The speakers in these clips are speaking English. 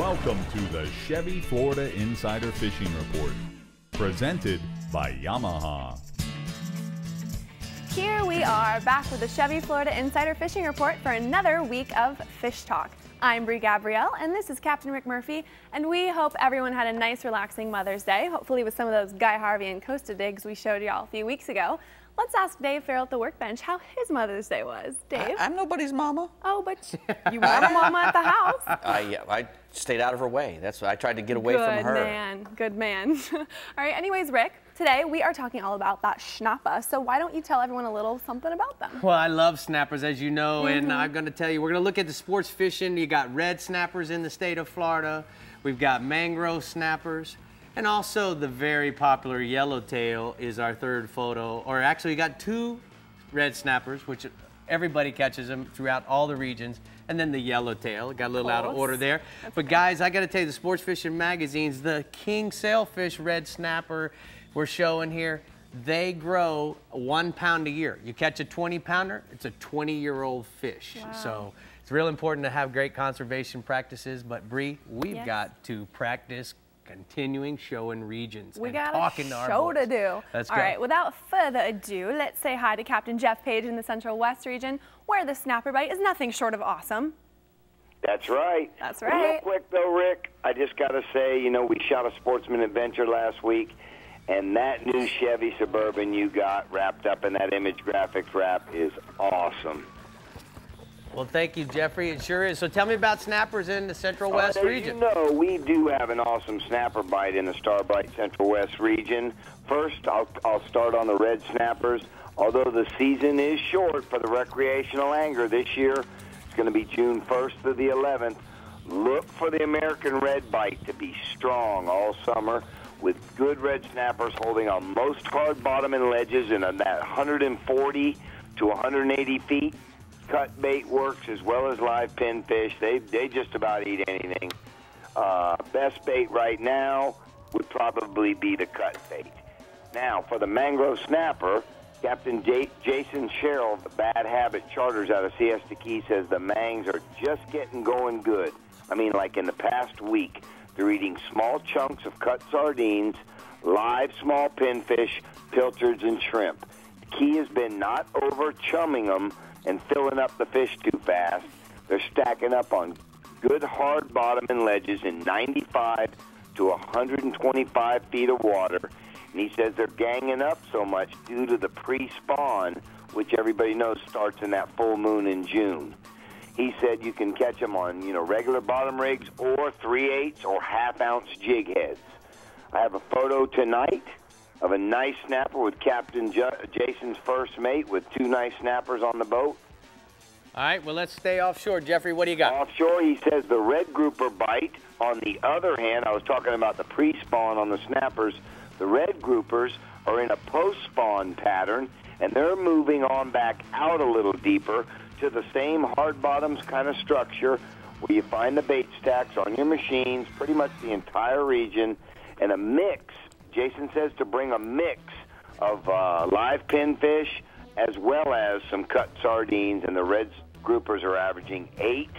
Welcome to the Chevy Florida Insider Fishing Report, presented by Yamaha. Here we are back with the Chevy Florida Insider Fishing Report for another week of fish talk. I'm Brie Gabrielle, and this is Captain Rick Murphy, and we hope everyone had a nice, relaxing Mother's Day, hopefully with some of those Guy Harvey and Costa digs we showed y'all a few weeks ago. Let's ask Dave Farrell at the workbench how his Mother's Day was. Dave? I'm nobody's mama. Oh, but you have a mama at the house. I stayed out of her way. That's what I tried to get away from her. Good man. All right, anyways, Rick, today we are talking all about that snapper. So why don't you tell everyone a little something about them? Well, I love snappers, as you know, and I'm going to tell you, we're going to look at the sports fishing. You got red snappers in the state of Florida. We've got mangrove snappers. And also the very popular yellowtail is our third photo. Or actually, we got two red snappers, which everybody catches them throughout all the regions. And then the yellowtail, got a little out of order there. But guys, I got to tell you, the sports fishing magazines, the king sailfish red snapper we're showing here, they grow 1 pound a year. You catch a 20-pounder, it's a 20-year-old fish. Wow. So it's real important to have great conservation practices. But Bree, we've got to practice continuing showing regions. We and got talking a to our show boys. to do. Let's All go. right, without further ado, let's say hi to Captain Jeff Page in the Central West region, where the snapper bite is nothing short of awesome. That's right. That's right. Real quick though, Rick, I just got to say, you know, we shot a Sportsman Adventure last week, and that new Chevy Suburban you got wrapped up in that image graphics wrap is awesome. Well, thank you, Jeffrey. It sure is. So tell me about snappers in the Central West region. You know, we do have an awesome snapper bite in the Starbite Central West region. First, I'll start on the red snappers. Although the season is short for the recreational angler this year, it's going to be June 1st to the 11th. Look for the American red bite to be strong all summer, with good red snappers holding on most hard bottom and ledges in that 140 to 180 feet. Cut bait works as well as live pinfish. They just about eat anything. Best bait right now would probably be the cut bait. Now, for the mangrove snapper, Captain Jason Sherrill of the Bad Habit Charters out of Siesta Key says the mangs are just getting going good. I mean, like in the past week, they're eating small chunks of cut sardines, live small pinfish, pilchards, and shrimp. The key has been not over-chumming them and filling up the fish too fast. They're stacking up on good hard bottom and ledges in 95 to 125 feet of water. And he says they're ganging up so much due to the pre-spawn, which everybody knows starts in that full moon in June. He said you can catch them on, you know, regular bottom rigs or 3/8 or half-ounce jig heads. I have a photo tonight of a nice snapper with Captain Jason's first mate with two nice snappers on the boat. All right, well, let's stay offshore. Jeffrey, what do you got? Offshore, he says the red grouper bite. On the other hand, I was talking about the pre-spawn on the snappers. The red groupers are in a post-spawn pattern, and they're moving on back out a little deeper to the same hard bottoms kind of structure where you find the bait stacks on your machines, pretty much the entire region, and a mix. Jason says to bring a mix of live pinfish as well as some cut sardines, and the red groupers are averaging 8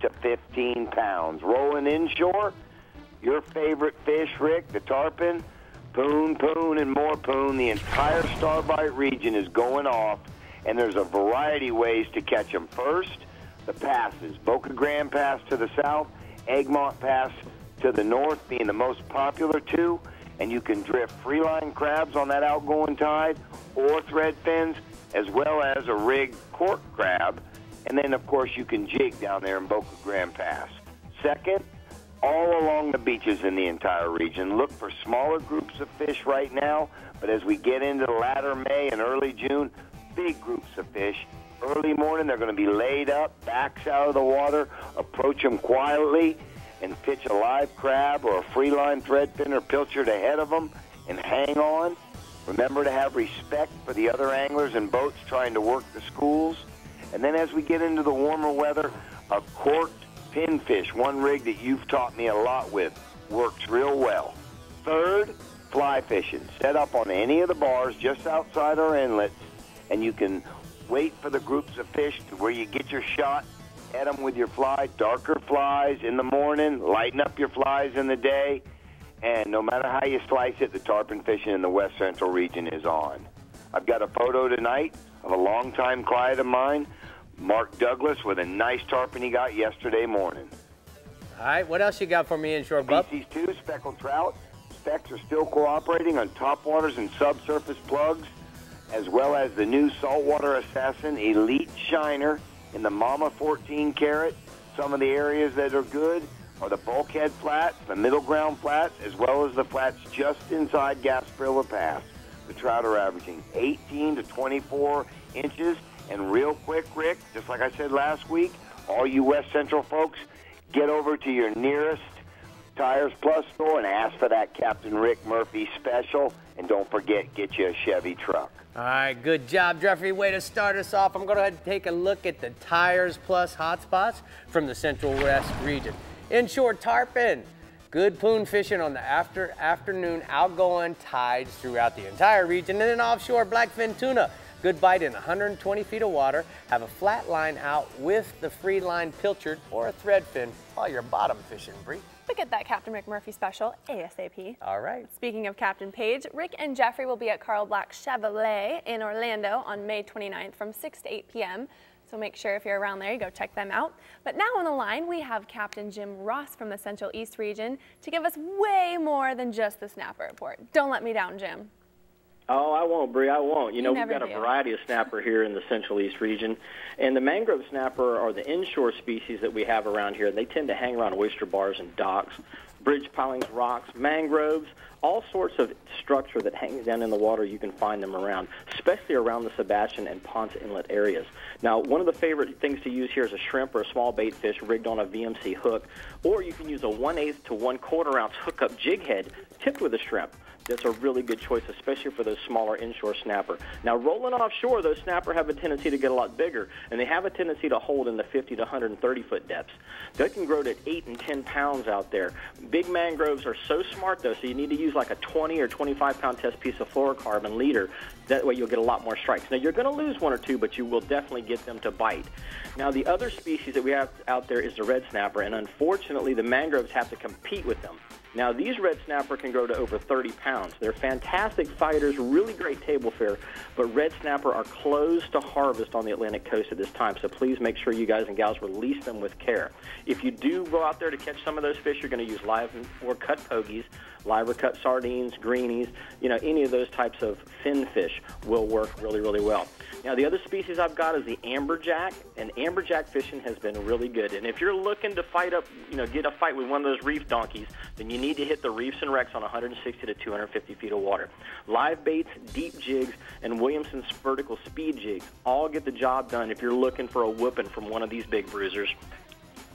to 15 pounds. Rolling inshore, your favorite fish, Rick, the tarpon, poon, and more poon. The entire Starbite region is going off, and there's a variety of ways to catch them. First, the passes. Boca Grande Pass to the south, Egmont Pass to the north being the most popular two. And you can drift freeline crabs on that outgoing tide or thread fins, as well as a rigged cork crab. And then, of course, you can jig down there in Boca Grande Pass. Second, all along the beaches in the entire region, look for smaller groups of fish right now. But as we get into the latter May and early June, big groups of fish. Early morning, they're going to be laid up, backs out of the water. Approach them quietly and pitch a live crab or a freeline threadfin or pilchard ahead of them and hang on. Remember to have respect for the other anglers and boats trying to work the schools. And then as we get into the warmer weather, a corked pinfish, one rig that you've taught me a lot with, works real well. Third, fly fishing. Set up on any of the bars just outside our inlets, and you can wait for the groups of fish to where you get your shot Head them with your fly, darker flies in the morning, lighten up your flies in the day, and no matter how you slice it, the tarpon fishing in the West Central region is on. I've got a photo tonight of a longtime client of mine, Mark Douglas, with a nice tarpon he got yesterday morning. All right, what else you got for me inshore, bub? Species 2, speckled trout. Specs are still cooperating on topwaters and subsurface plugs, as well as the new saltwater assassin elite shiner in the Mama 14 carat. Some of the areas that are good are the bulkhead flats, the middle ground flats, as well as the flats just inside Gasparilla Pass. The trout are averaging 18 to 24 inches. And real quick, Rick, just like I said last week, all you West Central folks, get over to your nearest Tires Plus store and ask for that Captain Rick Murphy special. And don't forget, get you a Chevy truck. All right, good job, Jeffrey. Way to start us off. I'm going to take a look at the Tires Plus hotspots from the Central West region. Inshore tarpon. Good poon fishing on the afternoon outgoing tides throughout the entire region. And then offshore blackfin tuna. Good bite in 120 feet of water. Have a flat line out with the free line pilchard or a thread fin while you're bottom fishing, Brie. We get that Captain Rick Murphy special ASAP. All right. Speaking of Captain Page, Rick and Jeffrey will be at Carl Black's Chevrolet in Orlando on May 29th from 6 to 8 p.m. So make sure if you're around there, you go check them out. But now on the line, we have Captain Jim Ross from the Central East region to give us way more than just the snapper report. Don't let me down, Jim. Oh, I won't, Brie, I won't. You know, we've got a do. variety of snapper here in the Central East region. And the mangrove snapper are the inshore species that we have around here. They tend to hang around oyster bars and docks, bridge pilings, rocks, mangroves, all sorts of structure that hangs down in the water. You can find them around, especially around the Sebastian and Ponce Inlet areas. Now, one of the favorite things to use here is a shrimp or a small bait fish rigged on a VMC hook, or you can use a 1/8 to 1/4 ounce hookup jig head tipped with a shrimp. That's a really good choice, especially for those smaller inshore snapper. Now, rolling offshore, those snapper have a tendency to get a lot bigger, and they have a tendency to hold in the 50 to 130-foot depths. They can grow to 8 and 10 pounds out there. Big mangroves are so smart, though, so you need to use like a 20 or 25-pound test piece of fluorocarbon leader. That way you'll get a lot more strikes. Now, you're going to lose one or two, but you will definitely get them to bite. Now, the other species that we have out there is the red snapper, and unfortunately, the mangroves have to compete with them. Now, these red snapper can grow to over 30 pounds. They're fantastic fighters, really great table fare, but red snapper are closed to harvest on the Atlantic coast at this time, so please make sure you guys and gals release them with care. If you do go out there to catch some of those fish, you're going to use live or cut pogies, live or cut sardines, greenies, you know, any of those types of fin fish will work really, really well. Now, the other species I've got is the amberjack, and amberjack fishing has been really good. And if you're looking to fight up, you know, get a fight with one of those reef donkeys, then you need to hit the reefs and wrecks on 160 to 250 feet of water. Live baits, deep jigs, and Williamson's vertical speed jigs all get the job done if you're looking for a whooping from one of these big bruisers.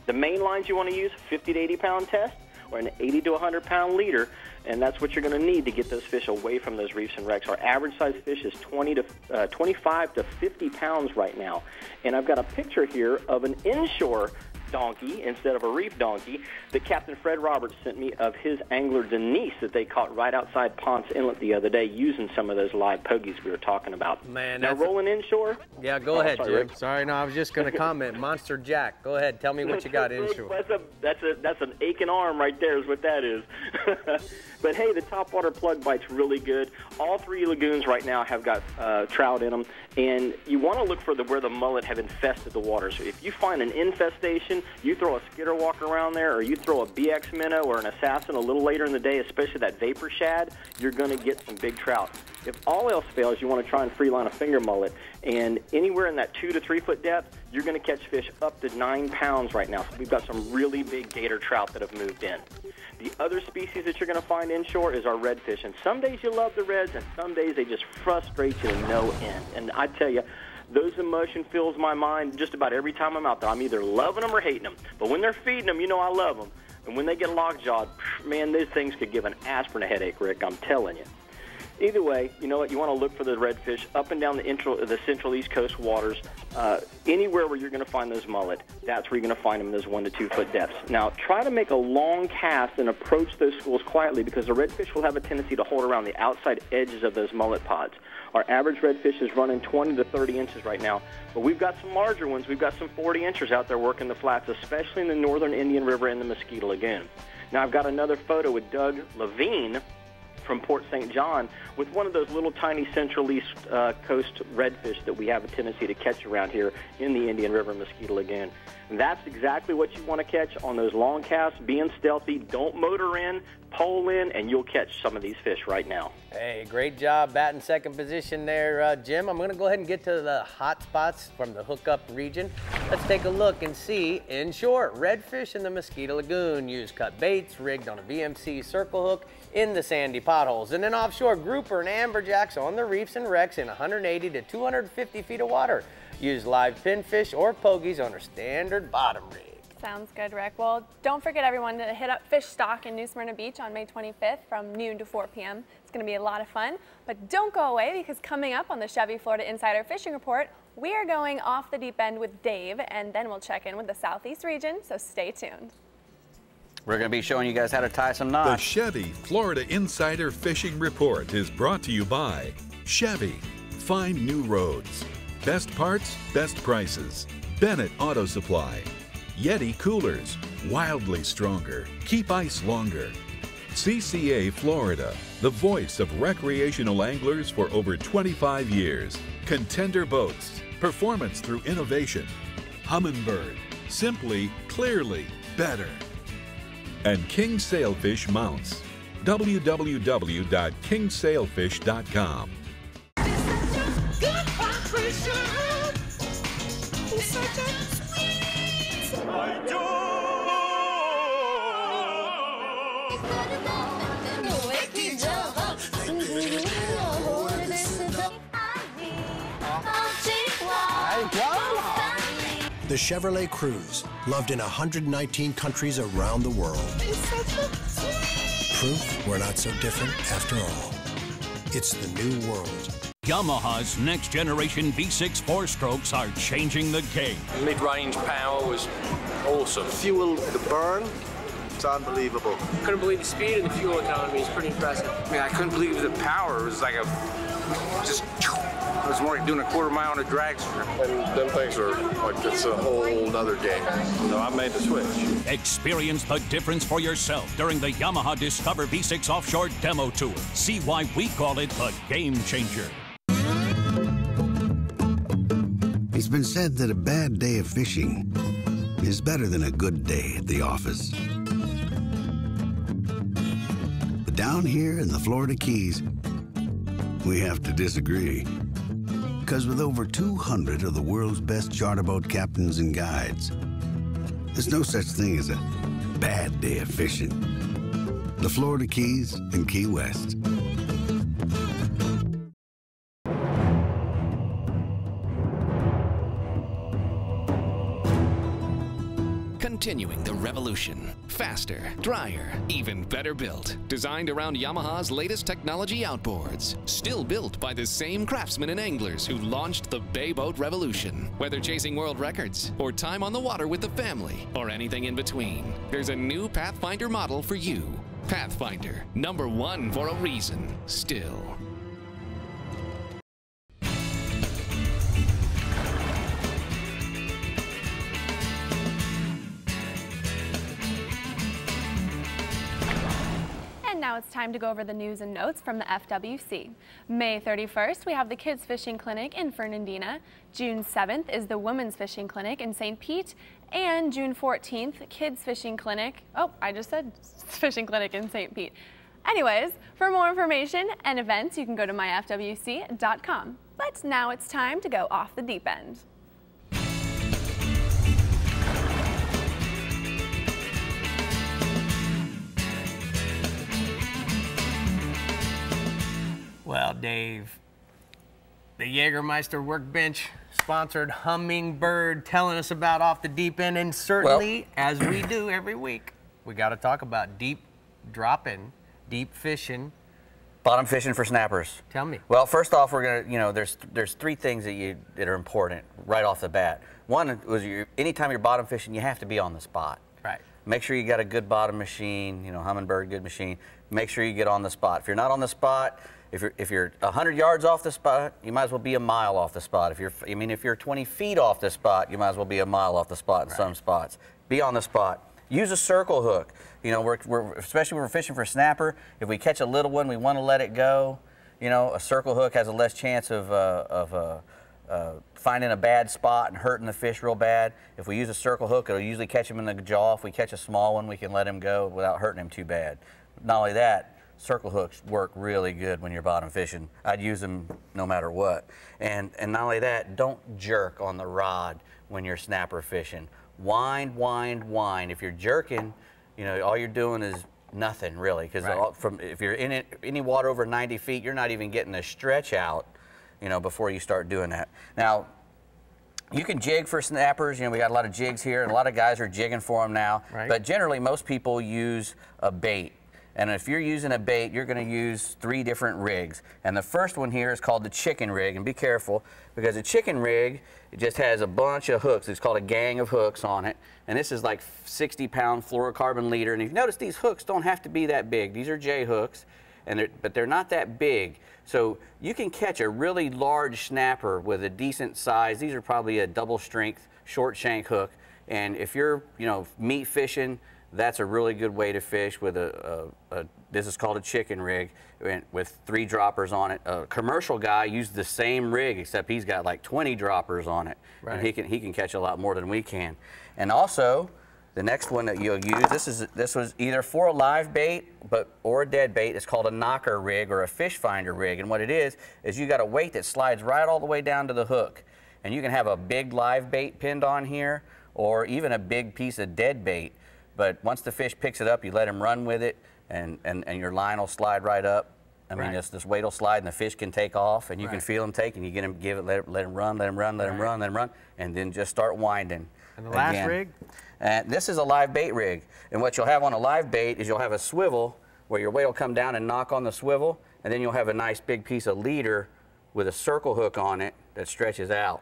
The main lines you want to use, 50 to 80 pound test, or an 80 to 100 pound leader, and that's what you're going to need to get those fish away from those reefs and wrecks. Our average size fish is 25 to 50 pounds right now. And I've got a picture here of an inshore donkey instead of a reef donkey that Captain Fred Roberts sent me of his angler Denise that they caught right outside Ponce Inlet the other day using some of those live pogies we were talking about. Man, now rolling inshore. Yeah, go ahead, sorry, Jim. Rick. Sorry, no, I was just going to comment. Monster Jack. Go ahead. Tell me what you got inshore. That's an aching arm right there is what that is. But hey, the topwater plug bite's really good. All three lagoons right now have got trout in them, and you want to look for where the mullet have infested the water. So if you find an infestation, you throw a skitter walk around there, or you throw a BX minnow or an assassin a little later in the day, especially that vapor shad, you're going to get some big trout. If all else fails, you want to try and freeline a finger mullet, and anywhere in that 2 to 3 foot depth, you're going to catch fish up to 9 pounds right now. So we've got some really big gator trout that have moved in. The other species that you're going to find inshore is our redfish, and some days you love the reds, and some days they just frustrate you to no end. And I tell you, those emotion fills my mind just about every time I'm out there. I'm either loving them or hating them. But when they're feeding them, you know I love them. And when they get lockjawed, man, those things could give an aspirin a headache, Rick, I'm telling you. Either way, you know what? You want to look for the redfish up and down the central East Coast waters. Anywhere where you're going to find those mullet, that's where you're going to find them in those 1 to 2 foot depths. Now, try to make a long cast and approach those schools quietly, because the redfish will have a tendency to hold around the outside edges of those mullet pods. Our average redfish is running 20 to 30 inches right now, but we've got some larger ones. We've got some 40 inchers out there working the flats, especially in the northern Indian River and the Mosquito Lagoon. Now, I've got another photo with Doug Levine from Port St. John with one of those little tiny Central East Coast redfish that we have a tendency to catch around here in the Indian River and Mosquito Lagoon. And that's exactly what you want to catch on those long casts, being stealthy. Don't motor in, pole in, and you'll catch some of these fish right now. Hey, great job batting second position there, Jim. I'm going to go ahead and get to the hot spots from the hookup region. Let's take a look and see, in short, redfish in the Mosquito Lagoon. Use cut baits rigged on a VMC circle hook in the sandy potholes. And then offshore, grouper and amberjacks on the reefs and wrecks in 180 to 250 feet of water. Use live pinfish or pogies on a standard bottom rig. Sounds good, Rick. Well, don't forget, everyone, to hit up Fish Stock in New Smyrna Beach on May 25th from noon to 4 p.m. It's going to be a lot of fun. But don't go away, because coming up on the Chevy Florida Insider Fishing Report, we are going off the deep end with Dave, and then we'll check in with the Southeast region, so stay tuned. We're going to be showing you guys how to tie some knots. The Chevy Florida Insider Fishing Report is brought to you by Chevy. Find new roads. Best parts, best prices. Bennett Auto Supply. Yeti Coolers. Wildly stronger. Keep ice longer. CCA Florida. The voice of recreational anglers for over 25 years. Contender Boats. Performance through innovation. Humminbird. Simply, clearly, better. And King Sailfish Mounts. www.kingsailfish.com. The Chevrolet Cruze, loved in 119 countries around the world. Proof we're not so different after all. It's the new world. Yamaha's next generation V6 4-strokes are changing the game. Mid-range power was awesome. Fuel, the burn, it's unbelievable. Couldn't believe the speed and the fuel economy is pretty impressive. I mean, I couldn't believe the power. It was like it was more like doing a quarter mile on a drag strip. And them things are like, it's a whole nother game. So I made the switch. Experience the difference for yourself during the Yamaha Discover V6 Offshore Demo Tour. See why we call it the Game Changer. It's been said that a bad day of fishing is better than a good day at the office. But down here in the Florida Keys, we have to disagree. Because with over 200 of the world's best charter boat captains and guides, there's no such thing as a bad day of fishing. The Florida Keys and Key West. Continuing the revolution. Faster, drier, even better built. Designed around Yamaha's latest technology outboards. Still built by the same craftsmen and anglers who launched the Bay Boat Revolution. Whether chasing world records, or time on the water with the family, or anything in between, there's a new Pathfinder model for you. Pathfinder, #1 for a reason, still. Now it's time to go over the news and notes from the FWC. May 31st, we have the Kids Fishing Clinic in Fernandina. June 7th is the Women's Fishing Clinic in St. Pete. And June 14th, Kids Fishing Clinic. Oh, I just said Fishing Clinic in St. Pete. Anyways, for more information and events, you can go to myfwc.com. But now it's time to go off the deep end. Well, Dave, the Jägermeister Workbench sponsored Humminbird telling us about Off the Deep End, and certainly, as we do every week, we got to talk about deep dropping, deep fishing Bottom fishing for snappers. Tell me. Well, first off, we're gonna, you know, there's 3 things that are important right off the bat. One was anytime you're bottom fishing, you have to be on the spot. Right. Make sure you got a good bottom machine, you know, Humminbird, good machine. Make sure you get on the spot. If you're not on the spot, if you're 100 yards off the spot, you might as well be a mile off the spot. If you're 20 feet off the spot, you might as well be a mile off the spot in some spots. Be on the spot. Use a circle hook. You know, especially when we're fishing for snapper, if we catch a little one, we want to let it go. You know, a circle hook has a less chance of finding a bad spot and hurting the fish real bad. If we use a circle hook, it'll usually catch him in the jaw. If we catch a small one, we can let him go without hurting him too bad. Not only that, circle hooks work really good when you're bottom fishing. I'd use them no matter what. And not only that, don't jerk on the rod when you're snapper fishing. Wind, wind, wind. If you're jerking, you know, all you're doing is nothing really, because if you're in any water over 90 feet, you're not even getting a stretch out, you know, before you start doing that. Now, you can jig for snappers. You know, we got a lot of jigs here, and a lot of guys are jigging for them now. Right. But generally, most people use a bait. And if you're using a bait, you're going to use 3 different rigs. And the first one here is called the chicken rig. And be careful, because a chicken rig, it just has a bunch of hooks. It's called a gang of hooks on it. And this is like 60-pound fluorocarbon leader. And if you notice, these hooks don't have to be that big. These are J hooks, but they're not that big. So you can catch a really large snapper with a decent size. These are probably a double strength short shank hook. And if you're, you know, meat fishing, that's a really good way to fish with this is called a chicken rig with 3 droppers on it. A commercial guy used the same rig, except he's got like 20 droppers on it. Right. And he can catch a lot more than we can. And also, the next one that you'll use, this was either for a live bait or a dead bait. It's called a knocker rig or a fish finder rig. And what it is you got a weight that slides right all the way down to the hook. And you can have a big live bait pinned on here, or even a big piece of dead bait. But once the fish picks it up, you let him run with it, and your line will slide right up. I mean, this weight will slide, and the fish can take off, and you can feel him take, and you let him run, let him run, let him run, let him run, and then just start winding. And the last rig? And this is a live bait rig. And what you'll have on a live bait is you'll have a swivel where your weight will come down and knock on the swivel, and then you'll have a nice big piece of leader with a circle hook on it that stretches out.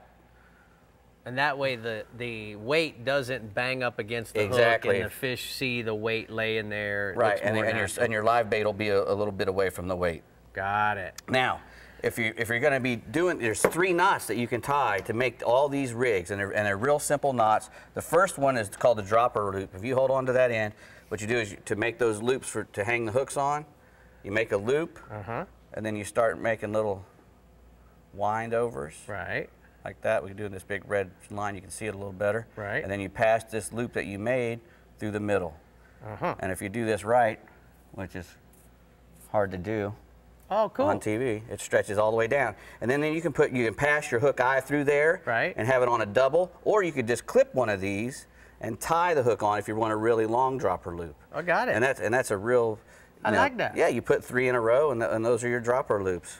And that way the weight doesn't bang up against the hook, and the fish see the weight laying there. Right, and your live bait will be a little bit away from the weight. Got it. Now, if you're going to be doing, there's 3 knots that you can tie to make all these rigs, and they're real simple knots. The first one is called the dropper loop. If you hold on to that end, what you do is to make those loops to hang the hooks on, you make a loop, and then you start making little wind overs. Right. Like that. We can do this big red line. You can see it a little better. Right. And then you pass this loop that you made through the middle. And if you do this right, which is hard to do on TV, it stretches all the way down. And then you can pass your hook eye through there and have it on a double, or you could just clip one of these and tie the hook on if you want a really long dropper loop. I got it. And that's a real. I like that. Yeah, you put 3 in a row, and those are your dropper loops.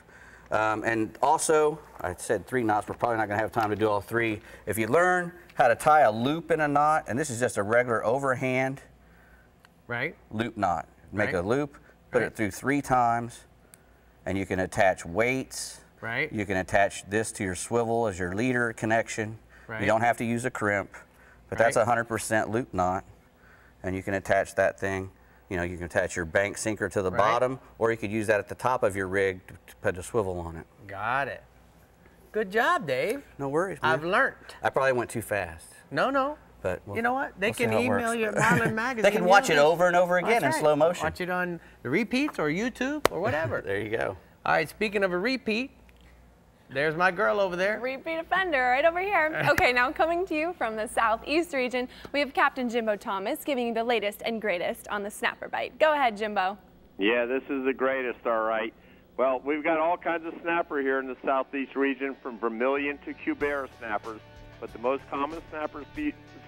And also, I said 3 knots. We're probably not going to have time to do all 3. If you learn how to tie a loop in a knot, and this is just a regular overhand loop knot. Make a loop, put it through 3 times, and you can attach weights. You can attach this to your swivel as your leader connection. You don't have to use a crimp, but that's a 100% loop knot, and you can attach that thing. You know, you can attach your bank sinker to the bottom, or you could use that at the top of your rig to put a swivel on it. Got it. Good job, Dave. No worries, man. I've learned. I probably went too fast. No. But you know what? They can email you at Marlin Magazine. They can watch it over and over again in slow motion. Watch it on the repeats or YouTube or whatever. There you go. All right, speaking of a repeat, there's my girl over there. Repeat offender right over here. Okay, now coming to you from the southeast region, we have Captain Jimbo Thomas giving you the latest and greatest on the snapper bite. Go ahead, Jimbo. Yeah, this is the greatest, all right. Well, we've got all kinds of snapper here in the southeast region, from Vermilion to Cubera snappers, but the most common snapper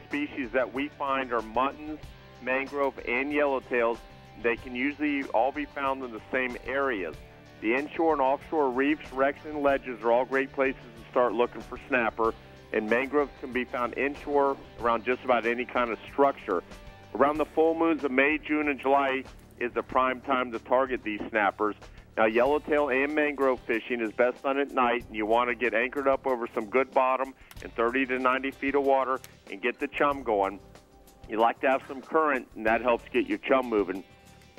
species that we find are muttons, mangrove, and yellowtails. They can usually all be found in the same areas. The inshore and offshore reefs, wrecks, and ledges are all great places to start looking for snapper, and mangroves can be found inshore around just about any kind of structure. Around the full moons of May, June, and July is the prime time to target these snappers. Now, yellowtail and mangrove fishing is best done at night, and you want to get anchored up over some good bottom in 30 to 90 feet of water and get the chum going. You like to have some current, and that helps get your chum moving.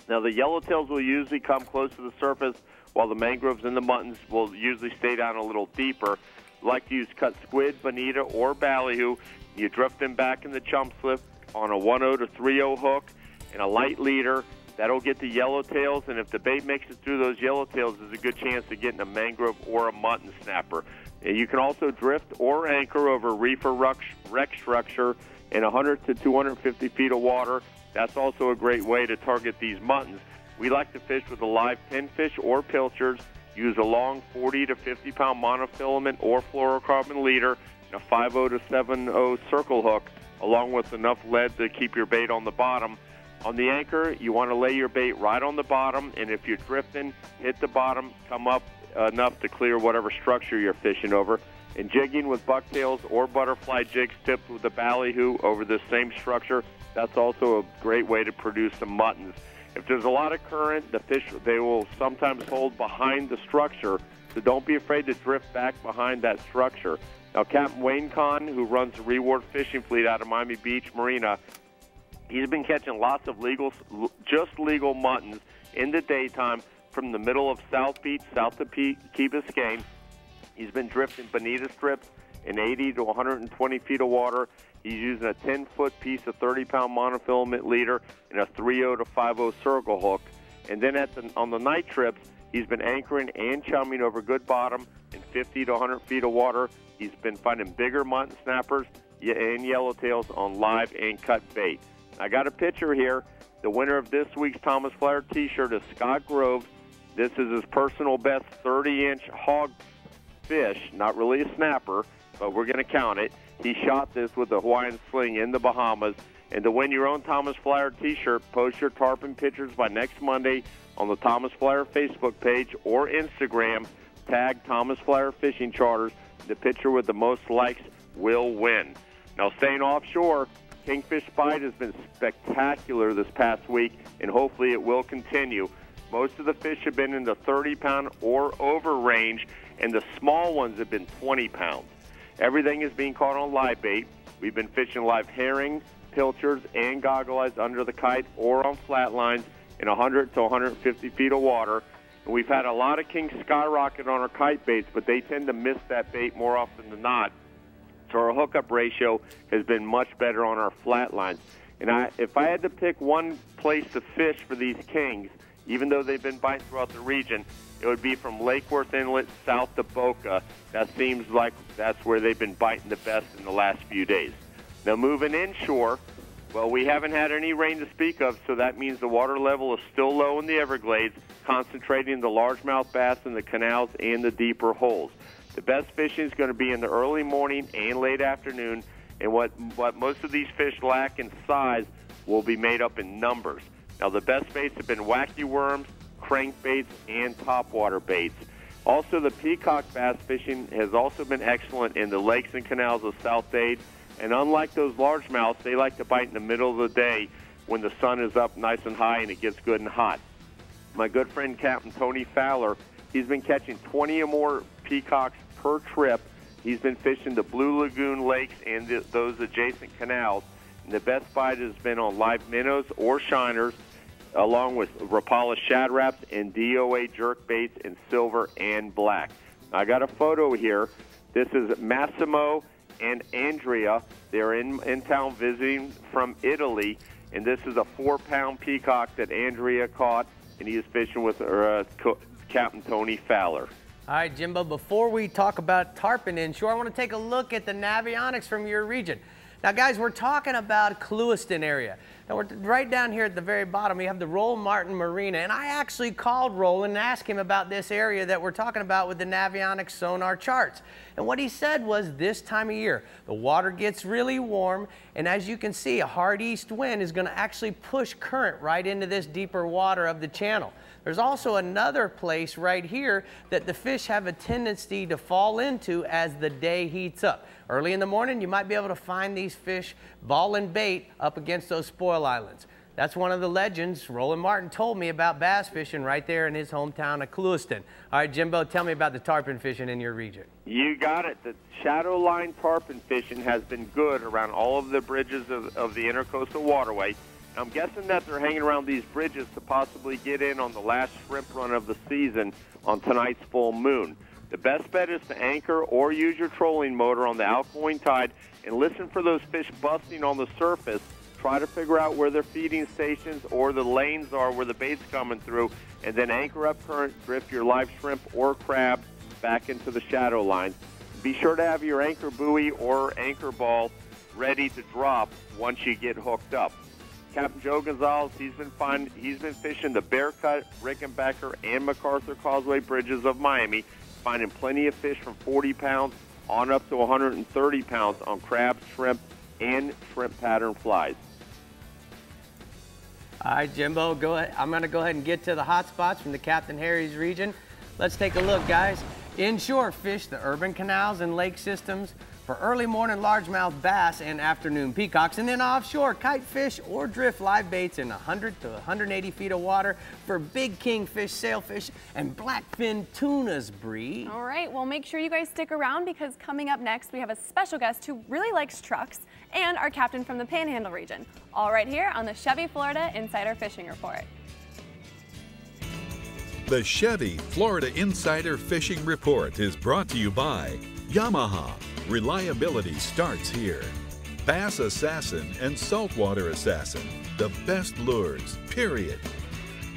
Now, the yellowtails will usually come close to the surface, while the mangroves and the muttons will usually stay down a little deeper. You like to use cut squid, bonita, or ballyhoo. You drift them back in the chum slip on a 1/0 to 3/0 hook and a light leader. That'll get the yellowtails, and if the bait makes it through those yellowtails, there's a good chance of getting a mangrove or a mutton snapper. And you can also drift or anchor over reefer wreck structure in 100 to 250 feet of water. That's also a great way to target these muttons. We like to fish with a live pinfish or pilchards, use a long 40 to 50-pound monofilament or fluorocarbon leader, and a 5/0 to 7/0 circle hook, along with enough lead to keep your bait on the bottom. On the anchor, you want to lay your bait right on the bottom, and if you're drifting, hit the bottom, come up enough to clear whatever structure you're fishing over. And jigging with bucktails or butterfly jigs tipped with a ballyhoo over the same structure, that's also a great way to produce some muttons. If there's a lot of current, the fish, they will sometimes hold behind the structure, so don't be afraid to drift back behind that structure. Now, Captain Wayne Kahn, who runs the Reward Fishing Fleet out of Miami Beach Marina, he's been catching lots of just legal muttons in the daytime from the middle of South Beach, south of Key Biscayne. He's been drifting bonita strips in 80 to 120 feet of water. He's using a 10-foot piece of 30-pound monofilament leader and a 3/0 to 5/0 circle hook. And then on the night trips, he's been anchoring and chumming over good bottom in 50 to 100 feet of water. He's been finding bigger mutton snappers and yellowtails on live and cut bait. I got a picture here. The winner of this week's Thomas Flyer T-shirt is Scott Grove. This is his personal best 30-inch hog fish, not really a snapper, but we're going to count it. He shot this with a Hawaiian sling in the Bahamas. And to win your own Thomas Flyer T-shirt, post your tarpon pictures by next Monday on the Thomas Flyer Facebook page or Instagram. Tag Thomas Flyer Fishing Charters. The picture with the most likes will win. Now, staying offshore, kingfish bite has been spectacular this past week, and hopefully it will continue. Most of the fish have been in the 30-pound or over range, and the small ones have been 20 pounds. Everything is being caught on live bait. We've been fishing live herring, pilchards, and goggle eyes under the kite or on flat lines in 100 to 150 feet of water. And we've had a lot of king skyrocket on our kite baits, but they tend to miss that bait more often than not. So our hookup ratio has been much better on our flat lines. And if I had to pick one place to fish for these kings, even though they've been biting throughout the region, it would be from Lake Worth Inlet south to Boca. That seems like that's where they've been biting the best in the last few days. Now, moving inshore, well, we haven't had any rain to speak of, so that means the water level is still low in the Everglades, concentrating the largemouth bass in the canals and the deeper holes. The best fishing is going to be in the early morning and late afternoon, and what most of these fish lack in size will be made up in numbers. Now, the best baits have been wacky worms, crankbaits, and topwater baits. Also, the peacock bass fishing has also been excellent in the lakes and canals of South Dade, and unlike those largemouths, they like to bite in the middle of the day when the sun is up nice and high and it gets good and hot. My good friend Captain Tony Fowler, he's been catching 20 or more peacocks per trip. He's been fishing the Blue Lagoon lakes and those adjacent canals. And the best bite has been on live minnows or shiners, along with Rapala shad wraps and DOA jerk baits in silver and black. I got a photo here. This is Massimo and Andrea. They're in town visiting from Italy, and this is a 4-pound peacock that Andrea caught, and he is fishing with Captain Tony Fowler. All right, Jimbo, before we talk about tarpon inshore, I want to take a look at the navionics from your region. Now, guys, we're talking about Clewiston area. Now, we're right down here at the very bottom. We have the Roll Martin Marina, and I actually called Roland and asked him about this area that we're talking about with the navionics sonar charts. And what he said was this time of year, the water gets really warm, and as you can see, a hard east wind is going to actually push current right into this deeper water of the channel. There's also another place right here that the fish have a tendency to fall into as the day heats up. Early in the morning, you might be able to find these fish balling bait up against those spoil islands. That's one of the legends Roland Martin told me about bass fishing right there in his hometown of Clewiston. All right, Jimbo, tell me about the tarpon fishing in your region. You got it. The shadow line tarpon fishing has been good around all of the bridges of the Intercoastal Waterway. I'm guessing that they're hanging around these bridges to possibly get in on the last shrimp run of the season on tonight's full moon. The best bet is to anchor or use your trolling motor on the outgoing tide and listen for those fish busting on the surface. Try to figure out where their feeding stations or the lanes are where the bait's coming through, and then anchor up current, drift your live shrimp or crab back into the shadow line. Be sure to have your anchor buoy or anchor ball ready to drop once you get hooked up. Captain Joe Gonzalez, he's been fishing the Bear Cut, Rickenbacker, and MacArthur Causeway bridges of Miami, finding plenty of fish from 40 pounds on up to 130 pounds on crab, shrimp, and shrimp pattern flies. All right, Jimbo, go ahead. I'm going to go ahead and get to the hot spots from the Captain Harry's region. Let's take a look, guys. Inshore, fish the urban canals and lake systems for early morning largemouth bass and afternoon peacocks. And then offshore, kite fish or drift live baits in 100 to 180 feet of water for big kingfish, sailfish, and blackfin tunas, Brie. All right, well, make sure you guys stick around because coming up next, we have a special guest who really likes trucks and our captain from the Panhandle region. All right here on the Chevy Florida Insider Fishing Report. The Chevy Florida Insider Fishing Report is brought to you by Yamaha. Reliability starts here. Bass Assassin and Saltwater Assassin, the best lures, period.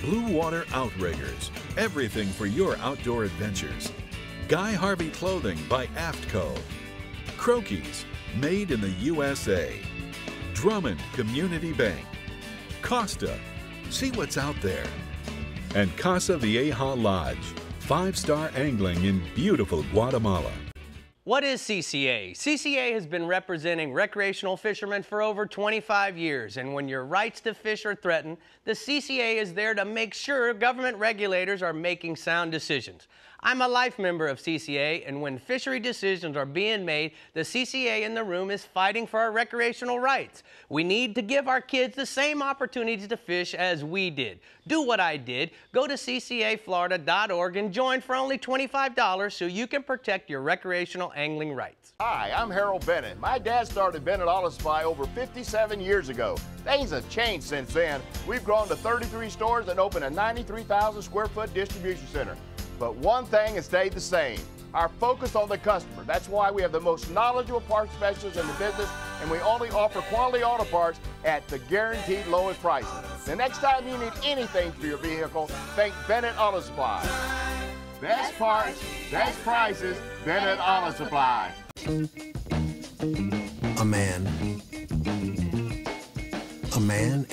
Blue Water Outriggers, everything for your outdoor adventures. Guy Harvey Clothing by AFTCO. Croakies, made in the USA. Drummond Community Bank. Costa, see what's out there. And Casa Vieja Lodge, 5-star angling in beautiful Guatemala. What is CCA? CCA has been representing recreational fishermen for over 25 years, and when your rights to fish are threatened, the CCA is there to make sure government regulators are making sound decisions. I'm a life member of CCA, and when fishery decisions are being made, the CCA in the room is fighting for our recreational rights. We need to give our kids the same opportunities to fish as we did. Do what I did. Go to ccaflorida.org and join for only $25 so you can protect your recreational angling rights. Hi, I'm Harold Bennett. My dad started Bennett Auto Supply over 57 years ago. Things have changed since then. We've grown to 33 stores and opened a 93,000 square foot distribution center. But one thing has stayed the same, our focus on the customer. That's why we have the most knowledgeable parts specialists in the business, and we only offer quality auto parts at the guaranteed lowest prices. The next time you need anything for your vehicle, think Bennett Auto Supply. Best parts, best prices, Bennett Auto Supply. A man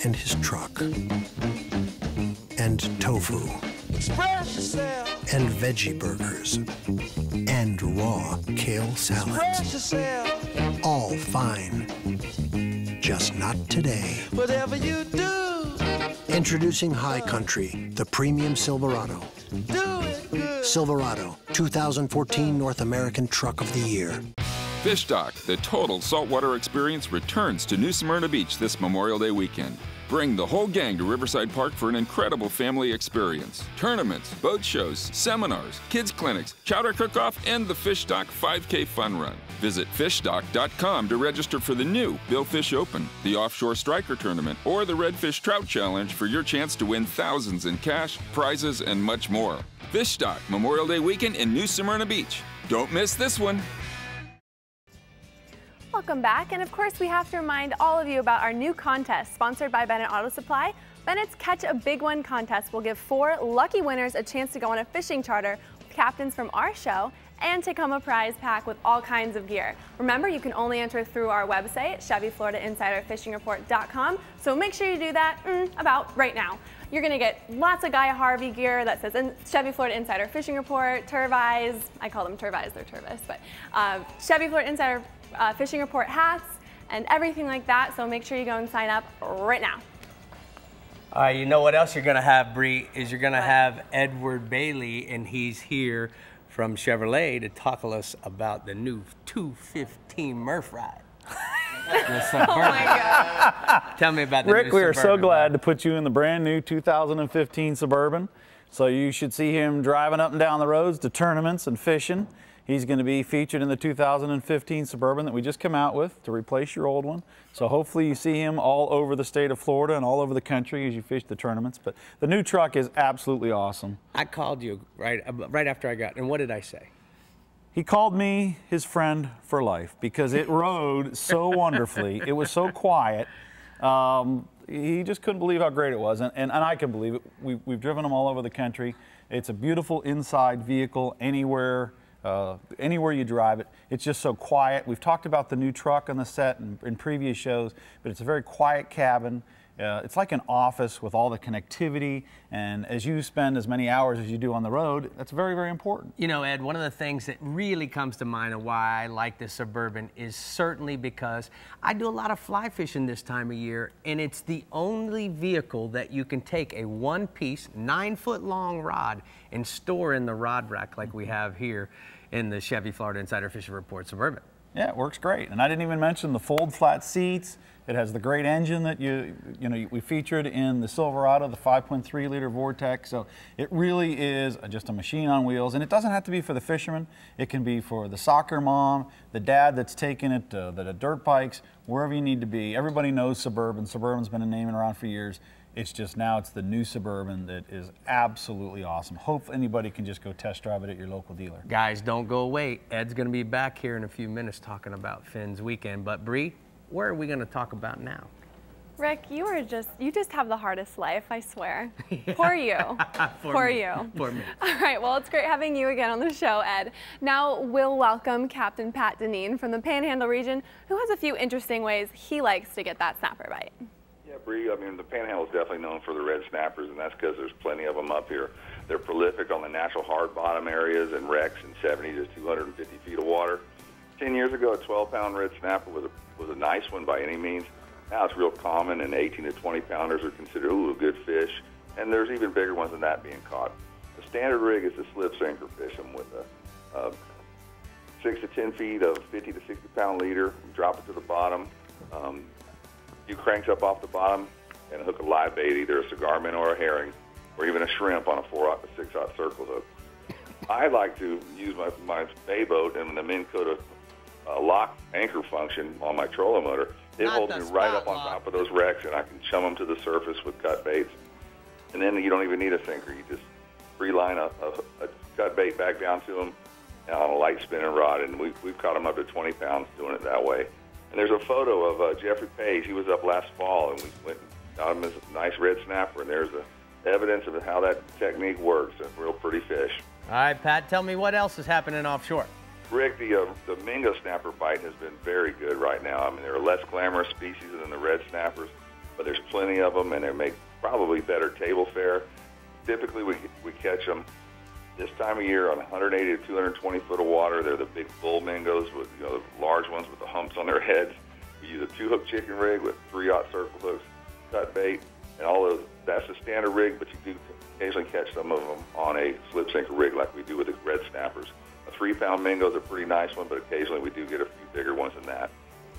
and his truck, and tofu, and veggie burgers, and raw kale salads. All fine, just not today. Whatever you do. Introducing High Country, the premium Silverado. Silverado, 2014 North American Truck of the Year. Fish Dock, the total saltwater experience, returns to New Smyrna Beach this Memorial Day weekend. Bring the whole gang to Riverside Park for an incredible family experience. Tournaments, boat shows, seminars, kids clinics, chowder cook-off, and the Fish Dock 5K Fun Run. Visit fishdock.com to register for the new Billfish Open, the Offshore Striker Tournament, or the Redfish Trout Challenge for your chance to win thousands in cash, prizes, and much more. Fish Dock, Memorial Day weekend in New Smyrna Beach. Don't miss this one. Welcome back, and of course we have to remind all of you about our new contest sponsored by Bennett Auto Supply. Bennett's Catch a Big One contest will give 4 lucky winners a chance to go on a fishing charter with captains from our show and take home a prize pack with all kinds of gear. Remember, you can only enter through our website, ChevyFloridaInsiderFishingReport.com, so make sure you do that about right now. You're going to get lots of Guy Harvey gear that says Chevy Florida Insider Fishing Report, Turvise, I call them Turvise, they're Turvis, but Chevy Florida Insider Fishing Report hats and everything like that, so make sure you go and sign up right now. All right, you know what else you're going to have, Brie, is you're going to have Edward Bailey, and he's here from Chevrolet to talk to us about the new 215 Murph ride. Oh my God. Tell me about the Rick, new we are so Suburban. glad to put you in the brand new 2015 Suburban. So you should see him driving up and down the roads to tournaments and fishing. He's going to be featured in the 2015 Suburban that we just come out with to replace your old one. So hopefully you see him all over the state of Florida and all over the country as you fish the tournaments. But the new truck is absolutely awesome. I called you right after I got, and what did I say? He called me his friend for life because it rode so wonderfully. It was so quiet. He just couldn't believe how great it was, and I can believe it. We've driven them all over the country. It's a beautiful inside vehicle anywhere you drive it. It's just so quiet. We've talked about the new truck on the set in previous shows, but it's a very quiet cabin. It's like an office with all the connectivity, and as you spend as many hours as you do on the road, that's very, very important. You know, Ed, one of the things that really comes to mind of why I like this Suburban is certainly because I do a lot of fly fishing this time of year, and it's the only vehicle that you can take a one-piece, 9-foot-long rod and store in the rod rack like we have here in the Chevy Florida Insider Fishing Report Suburban. Yeah, it works great. And I didn't even mention the fold flat seats. It has the great engine that we featured in the Silverado, the 5.3 liter Vortex. So it really is just a machine on wheels. And it doesn't have to be for the fisherman. It can be for the soccer mom, the dad that's taking it, the dirt bikes, wherever you need to be. Everybody knows Suburban. Suburban's been a name around for years. It's just now it's the new Suburban that is absolutely awesome. Hope anybody can just go test drive it at your local dealer. Guys, don't go away. Ed's going to be back here in a few minutes talking about Finn's weekend. But Brie, where are we going to talk about now? Rick, you just have the hardest life, I swear. Yeah. Poor you. Poor you. Poor me. All right, well, it's great having you again on the show, Ed. Now we'll welcome Captain Pat Deneen from the Panhandle region, who has a few interesting ways he likes to get that snapper bite. Yeah, Brie, I mean, the Panhandle is definitely known for the red snappers, and that's because there's plenty of them up here. They're prolific on the natural hard bottom areas and wrecks in 70 to 250 feet of water. 10 years ago, a 12-pound red snapper was a nice one by any means. Now it's real common, and 18 to 20-pounders are considered a good fish, and there's even bigger ones than that being caught. The standard rig is to slip sinker fish them with a 6 to 10 feet of 50 to 60-pound leader, drop it to the bottom. You cranks up off the bottom and hook a live bait, either a cigar minnow or a herring, or even a shrimp on a 4/0 to 6/0 circle hook. I like to use my bay boat and the Minn Kota lock anchor function on my trolling motor. It holds me right up on top of those wrecks, and I can chum them to the surface with cut baits. And then you don't even need a sinker. You just free-line a cut bait back down to them on a light spinning rod, and we've caught them up to 20 pounds doing it that way. And there's a photo of Jeffrey Page. He was up last fall, and we went and got him as a nice red snapper, and there's evidence of how that technique works. A real pretty fish. All right, Pat, tell me what else is happening offshore. Rick, the mingo snapper bite has been very good right now. I mean, they're a less glamorous species than the red snappers, but there's plenty of them, and they make probably better table fare. Typically, we catch them this time of year on 180 to 220 foot of water. They're the big bull mingos with the large ones with the humps on their heads. We use a 2-hook chicken rig with 3/0 circle hooks, cut bait, and all those. That's the standard rig, but you do occasionally catch some of them on a slip sinker rig like we do with the red snappers. A 3-pound mingo is a pretty nice one, but occasionally we do get a few bigger ones than that.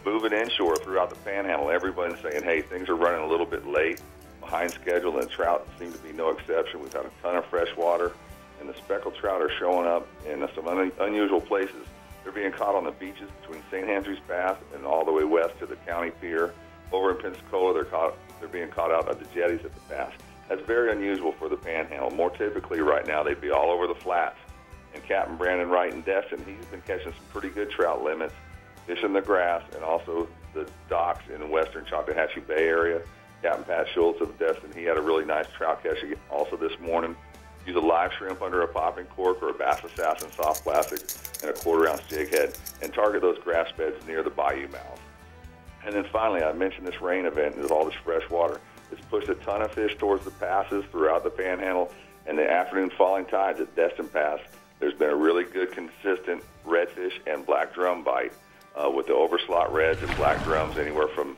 Moving inshore throughout the Panhandle, everybody's saying, hey, things are running a little bit late, behind schedule, and trout seem to be no exception. We've had a ton of fresh water, and the speckled trout are showing up in some unusual places. They're being caught on the beaches between St. Andrews Pass and all the way west to the county pier. Over in Pensacola, they're being caught out at the jetties at the pass. That's very unusual for the Panhandle. More typically right now, they'd be all over the flats. And Captain Brandon Wright in Destin, he's been catching some pretty good trout limits, fishing the grass, and also the docks in the western Chattahoochee Bay area. Captain Pat Schultz of Destin, he had a really nice trout catch also this morning. Use a live shrimp under a popping cork or a Bass Assassin soft plastic and a 1/4-ounce jig head, and target those grass beds near the bayou mouth. And then finally, I mentioned this rain event with all this fresh water. It's pushed a ton of fish towards the passes throughout the Panhandle, and the afternoon falling tides at Destin Pass. There's been a really good, consistent redfish and black drum bite with the overslot reds and black drums anywhere from,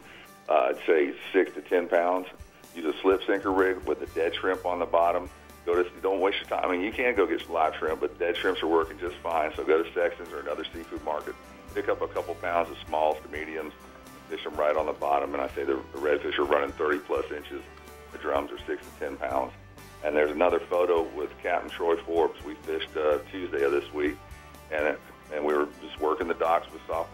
I'd say, 6 to 10 pounds. Use a slip sinker rig with a dead shrimp on the bottom. Don't waste your time. I mean, you can go get some live shrimp, but dead shrimps are working just fine. So go to Sexton's or another seafood market. Pick up a couple pounds of smalls to mediums. fish them right on the bottom, and I say the redfish are running 30-plus inches. The drums are 6 to 10 pounds. And there's another photo with Captain Troy Forbes. We fished Tuesday of this week, and we were just working the docks with soft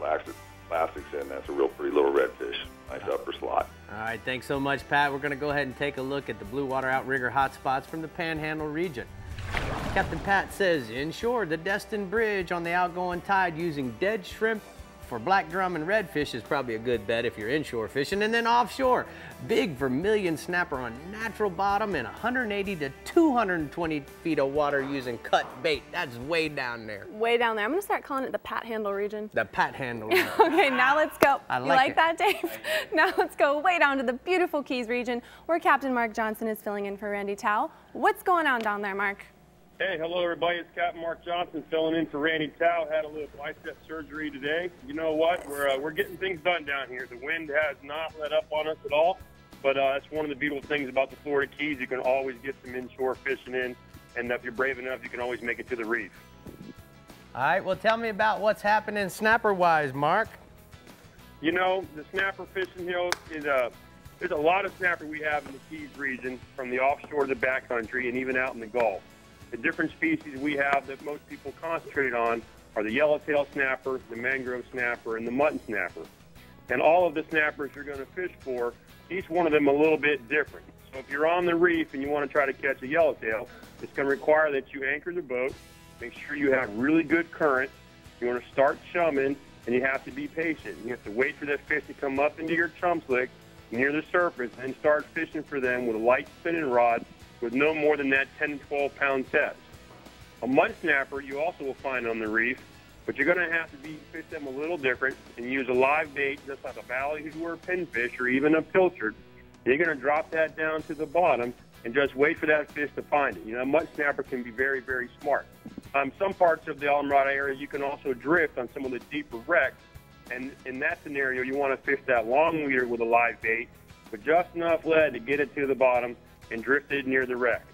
plastics, and that's a real pretty little redfish. Nice upper slot. All right, thanks so much, Pat. We're going to go ahead and take a look at the blue water outrigger hotspots from the Panhandle region. Captain Pat says, inshore, the Destin Bridge on the outgoing tide using dead shrimp for black drum and redfish is probably a good bet if you're inshore fishing. And then offshore, big vermilion snapper on natural bottom in 180 to 220 feet of water using cut bait. That's way down there. Way down there. I'm going to start calling it the Panhandle region. The Panhandle region. Okay, now let's go. I You like like it. that, Dave? Now let's go way down to the beautiful Keys region where Captain Mark Johnson is filling in for Randy Tao. What's going on down there, Mark? Hey, hello everybody. It's Captain Mark Johnson filling in for Randy Tao. Had a little bicep surgery today. You know what? We're getting things done down here. The wind has not let up on us at all, but that's one of the beautiful things about the Florida Keys. You can always get some inshore fishing in, and if you're brave enough, you can always make it to the reef. All right, well, tell me about what's happening snapper-wise, Mark. You know, the snapper fishing here is there's a lot of snapper we have in the Keys region, from the offshore to the backcountry, and even out in the Gulf. The different species we have that most people concentrate on are the yellowtail snapper, the mangrove snapper, and the mutton snapper. And all of the snappers you're going to fish for, each one of them a little bit different. So if you're on the reef and you want to try to catch a yellowtail, it's going to require that you anchor the boat, make sure you have really good current, you want to start chumming, and you have to be patient. You have to wait for that fish to come up into your chum slick near the surface and then start fishing for them with a light spinning rod with no more than that 10 to 12 pound test. A mud snapper you also will find on the reef, but you're going to have to fish them a little different and use a live bait just like a ballyhoo or a pinfish or even a pilchard. You're going to drop that down to the bottom and just wait for that fish to find it. You know, a mud snapper can be very, very smart. Some parts of the Alameda area you can also drift on some of the deeper wrecks, and in that scenario you want to fish that long leader with a live bait with just enough lead to get it to the bottom and drifted near the wreck.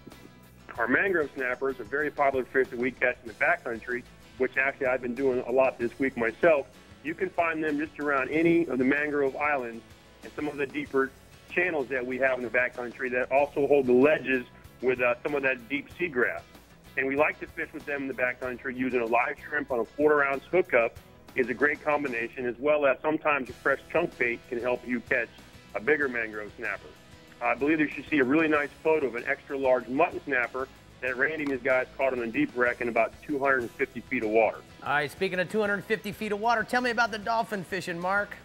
Our mangrove snappers are very popular fish that we catch in the backcountry, which actually I've been doing a lot this week myself. You can find them just around any of the mangrove islands and some of the deeper channels that we have in the backcountry that also hold the ledges with some of that deep seagrass. And we like to fish with them in the backcountry using a live shrimp on a 1/4-ounce hookup is a great combination, as well as sometimes a fresh chunk bait can help you catch a bigger mangrove snapper. I believe you should see a really nice photo of an extra large mutton snapper that Randy and his guys caught on a deep wreck in about 250 feet of water. All right, speaking of 250 feet of water, tell me about the dolphin fishing, Mark.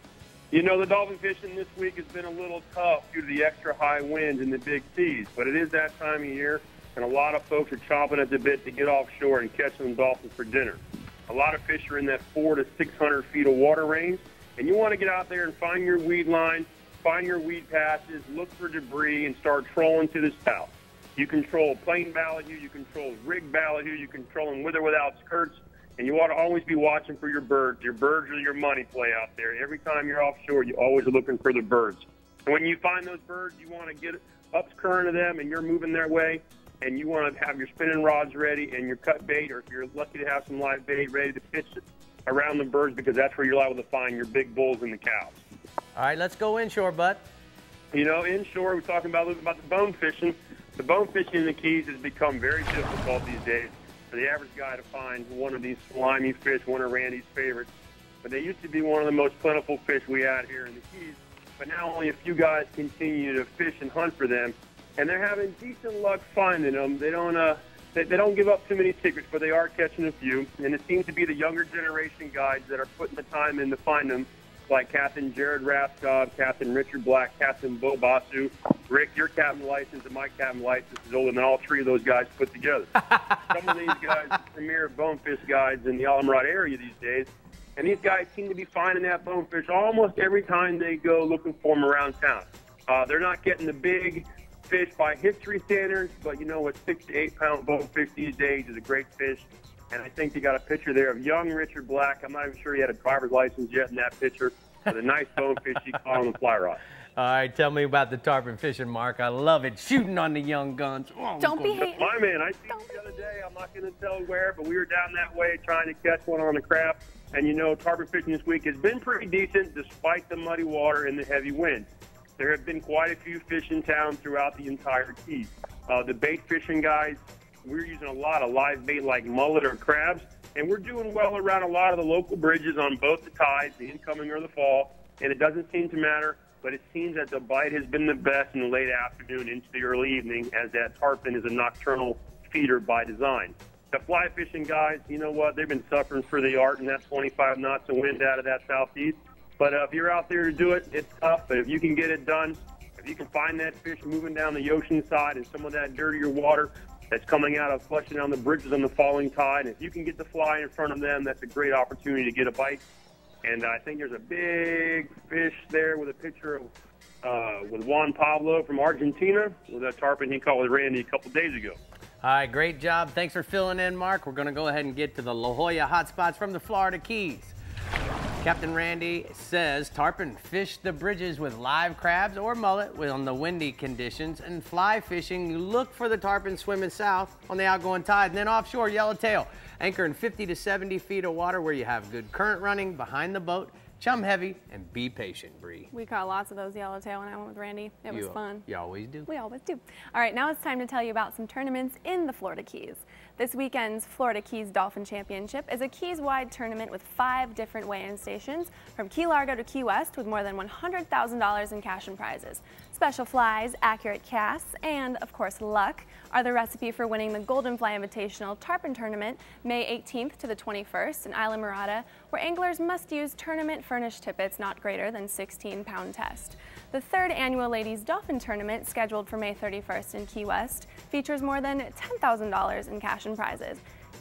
You know, the dolphin fishing this week has been a little tough due to the extra high winds and the big seas, but it is that time of year, and a lot of folks are chomping at the bit to get offshore and catch some dolphins for dinner. A lot of fish are in that 400 to 600 feet of water range, and you want to get out there and find your weed line, find your weed passes, look for debris, and start trolling to the south. You control plain ballyhoo, you control rig ballyhoo, you control them with or without skirts, and you ought to always be watching for your birds. Your birds are your money play out there. Every time you're offshore, you always are looking for the birds. And when you find those birds, you want to get up current of them, and you're moving their way, and you want to have your spinning rods ready and your cut bait, or if you're lucky to have some live bait ready to pitch around the birds, because that's where you're liable to find your big bulls and the cows. All right, let's go inshore, bud. You know, inshore, we're talking about a little bit about the bone fishing. The bone fishing in the Keys has become very difficult these days for the average guy to find one of these slimy fish, one of Randy's favorites. But they used to be one of the most plentiful fish we had here in the Keys. But now only a few guys continue to fish and hunt for them, and they're having decent luck finding them. They don't give up too many secrets, but they are catching a few. And it seems to be the younger generation guys that are putting the time in to find them, like Captain Jared Raskov, Captain Richard Black, Captain Bo Basu. Rick, your captain license and my captain license is older than all three of those guys put together. Some of these guys are premier bonefish guides in the Alameda area these days, and these guys seem to be finding that bonefish almost every time they go looking for them around town. They're not getting the big fish by history standards, but you know, a 6 to 8 pound bonefish these days is a great fish. And I think they got a picture there of young Richard Black. I'm not even sure he had a driver's license yet in that picture. With a nice bonefish he caught on the fly rod. All right, tell me about the tarpon fishing, Mark. I love it. Shooting on the young guns. Oh, don't be hating. My man, I seen it the other day. I'm not going to tell where, but we were down that way trying to catch one on the crab. And, you know, tarpon fishing this week has been pretty decent despite the muddy water and the heavy winds. There have been quite a few fish in town throughout the entire Keys. The bait fishing guys, we're using a lot of live bait like mullet or crabs, and we're doing well around a lot of the local bridges on both the tides, the incoming or the fall, and it doesn't seem to matter, but it seems that the bite has been the best in the late afternoon into the early evening, as that tarpon is a nocturnal feeder by design. The fly fishing guys, you know what, they've been suffering for the art and that 25 knots of wind out of that southeast. But if you're out there to do it, it's tough. But if you can get it done, if you can find that fish moving down the ocean side and some of that dirtier water that's coming out of flushing down the bridges on the falling tide, and if you can get the fly in front of them, that's a great opportunity to get a bite. And I think there's a big fish there with a picture of with Juan Pablo from Argentina with that tarpon he caught with Randy a couple days ago. All right, great job. Thanks for filling in, Mark. We're going to go ahead and get to the La Jolla hotspots from the Florida Keys. Captain Randy says tarpon fish the bridges with live crabs or mullet on the windy conditions, and fly fishing, you look for the tarpon swimming south on the outgoing tide, and then offshore yellowtail. Anchor in 50 to 70 feet of water where you have good current running behind the boat. Chum heavy and be patient, Brie. We caught lots of those yellowtail when I went with Randy. It was fun. You always do. We always do. All right, now it's time to tell you about some tournaments in the Florida Keys. This weekend's Florida Keys Dolphin Championship is a Keys-wide tournament with 5 different weigh-in stations from Key Largo to Key West with more than $100,000 in cash and prizes. Special flies, accurate casts, and, of course, luck are the recipe for winning the Golden Fly Invitational Tarpon Tournament May 18th to the 21st in Isla Mirada, where anglers must use tournament-furnished tippets not greater than 16-pound test. The 3rd annual Ladies Dolphin Tournament, scheduled for May 31st in Key West, features more than $10,000 in cash and prizes.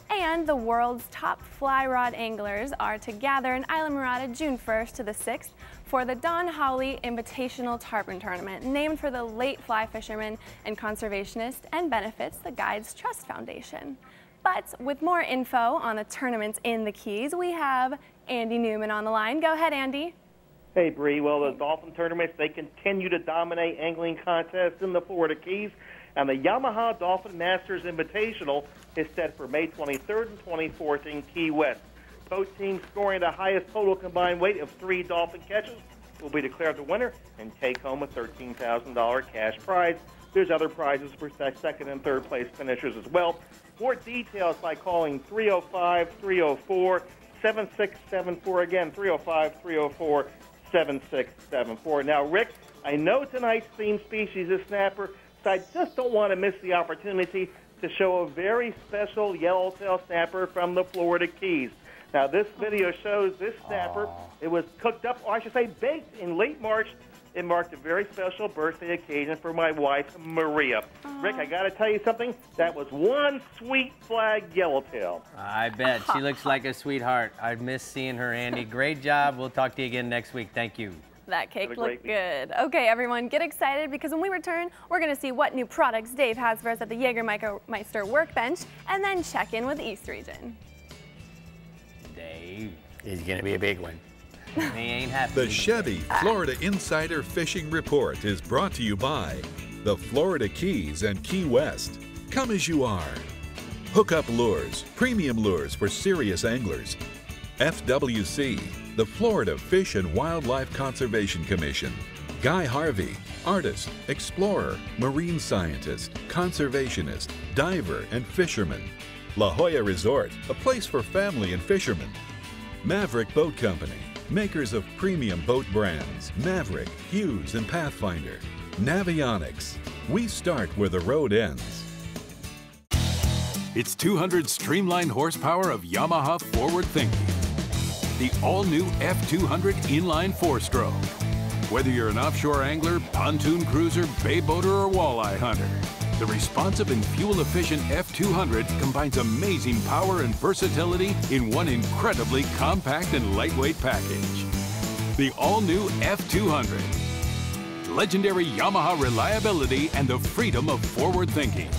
And the world's top fly rod anglers are to gather in Isla Mirada June 1st to the 6th for the Don Howley Invitational Tarpon Tournament, named for the late fly fisherman and conservationist, and benefits the Guides Trust Foundation. But with more info on the tournaments in the Keys, we have Andy Newman on the line. Go ahead, Andy. Hey, Brie. Well, the Dolphin tournaments, they continue to dominate angling contests in the Florida Keys. And the Yamaha Dolphin Masters Invitational is set for May 23rd and 24th in Key West. Both teams scoring the highest total combined weight of 3 dolphin catches will be declared the winner and take home a $13,000 cash prize. There's other prizes for second and third place finishers as well. More details by calling 305-304-7674. Again, 305-304-7674. Now, Rick, I know tonight's theme species is snapper, so I just don't want to miss the opportunity to show a very special yellowtail snapper from the Florida Keys. Now, this video shows this snapper. It was cooked up, or I should say baked, in late March. It marked a very special birthday occasion for my wife, Maria. Rick, I got to tell you something. That was one sweet flag yellowtail. I bet. She looks like a sweetheart. I miss seeing her, Andy. Great job. We'll talk to you again next week. Thank you. That cake looked good. Okay, everyone, get excited because when we return, we're going to see what new products Dave has for us at the Jägermeister workbench and then check in with the East Region. Dave is going to be a big one. He ain't happy. The Chevy Florida Insider Fishing Report is brought to you by the Florida Keys and Key West. Come as you are. Hookup Lures, premium lures for serious anglers. FWC, the Florida Fish and Wildlife Conservation Commission. Guy Harvey, artist, explorer, marine scientist, conservationist, diver, and fisherman. La Jolla Resort, a place for family and fishermen. Maverick Boat Company, makers of premium boat brands, Maverick, Hughes, and Pathfinder. Navionics, we start where the road ends. It's 200 streamlined horsepower of Yamaha forward thinking. The all-new F200 inline 4-stroke. Whether you're an offshore angler, pontoon cruiser, bay boater, or walleye hunter, the responsive and fuel-efficient F200 combines amazing power and versatility in one incredibly compact and lightweight package. The all-new F200. Legendary Yamaha reliability and the freedom of forward thinking.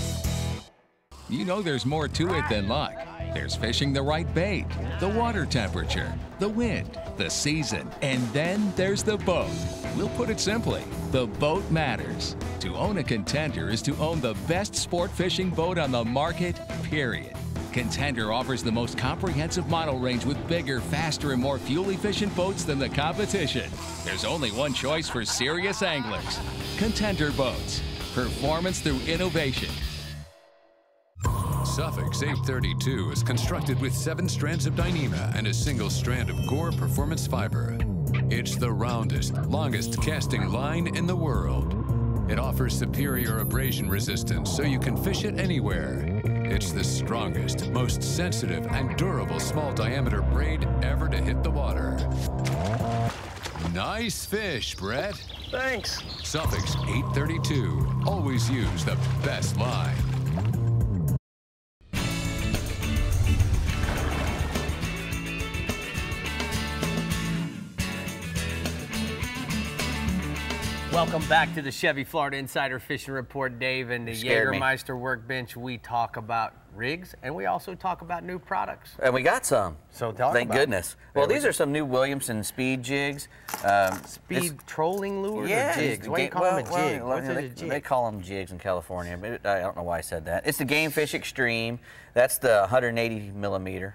You know there's more to it than luck. There's fishing the right bait, the water temperature, the wind, the season, and then there's the boat. We'll put it simply, the boat matters. To own a contender is to own the best sport fishing boat on the market, period. Contender offers the most comprehensive model range with bigger, faster, and more fuel-efficient boats than the competition. There's only one choice for serious anglers. Contender Boats. Performance through innovation. Suffix 832 is constructed with 7 strands of Dyneema and a single strand of Gore Performance fiber. It's the roundest, longest casting line in the world. It offers superior abrasion resistance so you can fish it anywhere. It's the strongest, most sensitive, and durable small diameter braid ever to hit the water. Nice fish, Brett. Thanks. Suffix 832. Always use the best line. Welcome back to the Chevy Florida Insider Fishing Report, Dave. And the Jägermeister Workbench, we talk about rigs and we also talk about new products. And we got some. So thank goodness. Well, these are some new Williamson speed jigs. Speed trolling lures or jigs? Why do you call them a jig? What's a jig? They call them jigs in California, but I don't know why I said that. It's the Game Fish Extreme. That's the 180 millimeter.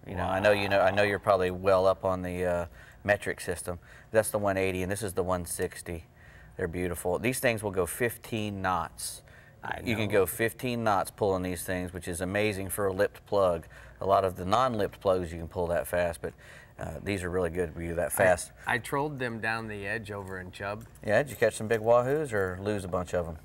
Wow. I know you're probably well up on the metric system. That's the 180, and this is the 160. They're beautiful. These things will go 15 knots. You can go 15 knots pulling these things, which is amazing for a lipped plug. A lot of the non-lipped plugs you can pull that fast, but these are really good for you that fast. I trolled them down the edge over in Chubb. Yeah, did you catch some big wahoos or lose a bunch of them?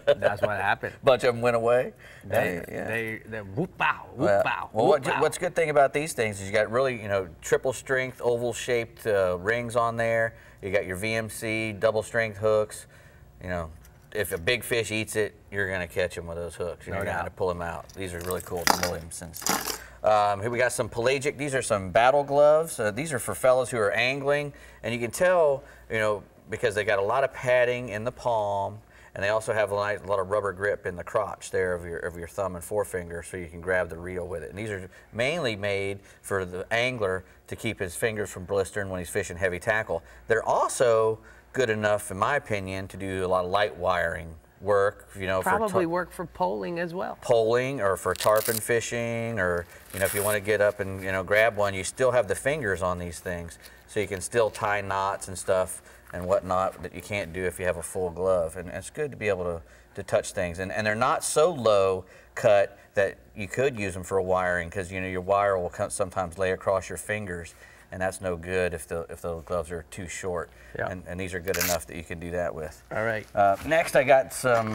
That's what happened. A bunch of them went away? They whoop bow, whoop bow. Well, what's a good thing about these things is you got really, triple strength, oval shaped rings on there. You got your VMC, double strength hooks. If a big fish eats it, you're going to catch him with those hooks. You're going to pull him out. These are really cool from Williamson's. Here we got some pelagic. These are some battle gloves. These are for fellows who are angling. And you can tell, because they got a lot of padding in the palm, and they also have a lot of rubber grip in the crotch there of your thumb and forefinger, so you can grab the reel with it. And these are mainly made for the angler to keep his fingers from blistering when he's fishing heavy tackle. They're also good enough, in my opinion, to do a lot of light wiring work. Probably work for poling as well. Poling or for tarpon fishing, or if you want to get up and grab one, you still have the fingers on these things, so you can still tie knots and stuff and whatnot that you can't do if you have a full glove. And it's good to be able to touch things. And they're not so low cut that you could use them for wiring, because your wire will sometimes lay across your fingers, and that's no good if the gloves are too short. Yeah. And these are good enough that you can do that with. All right. Next, I got some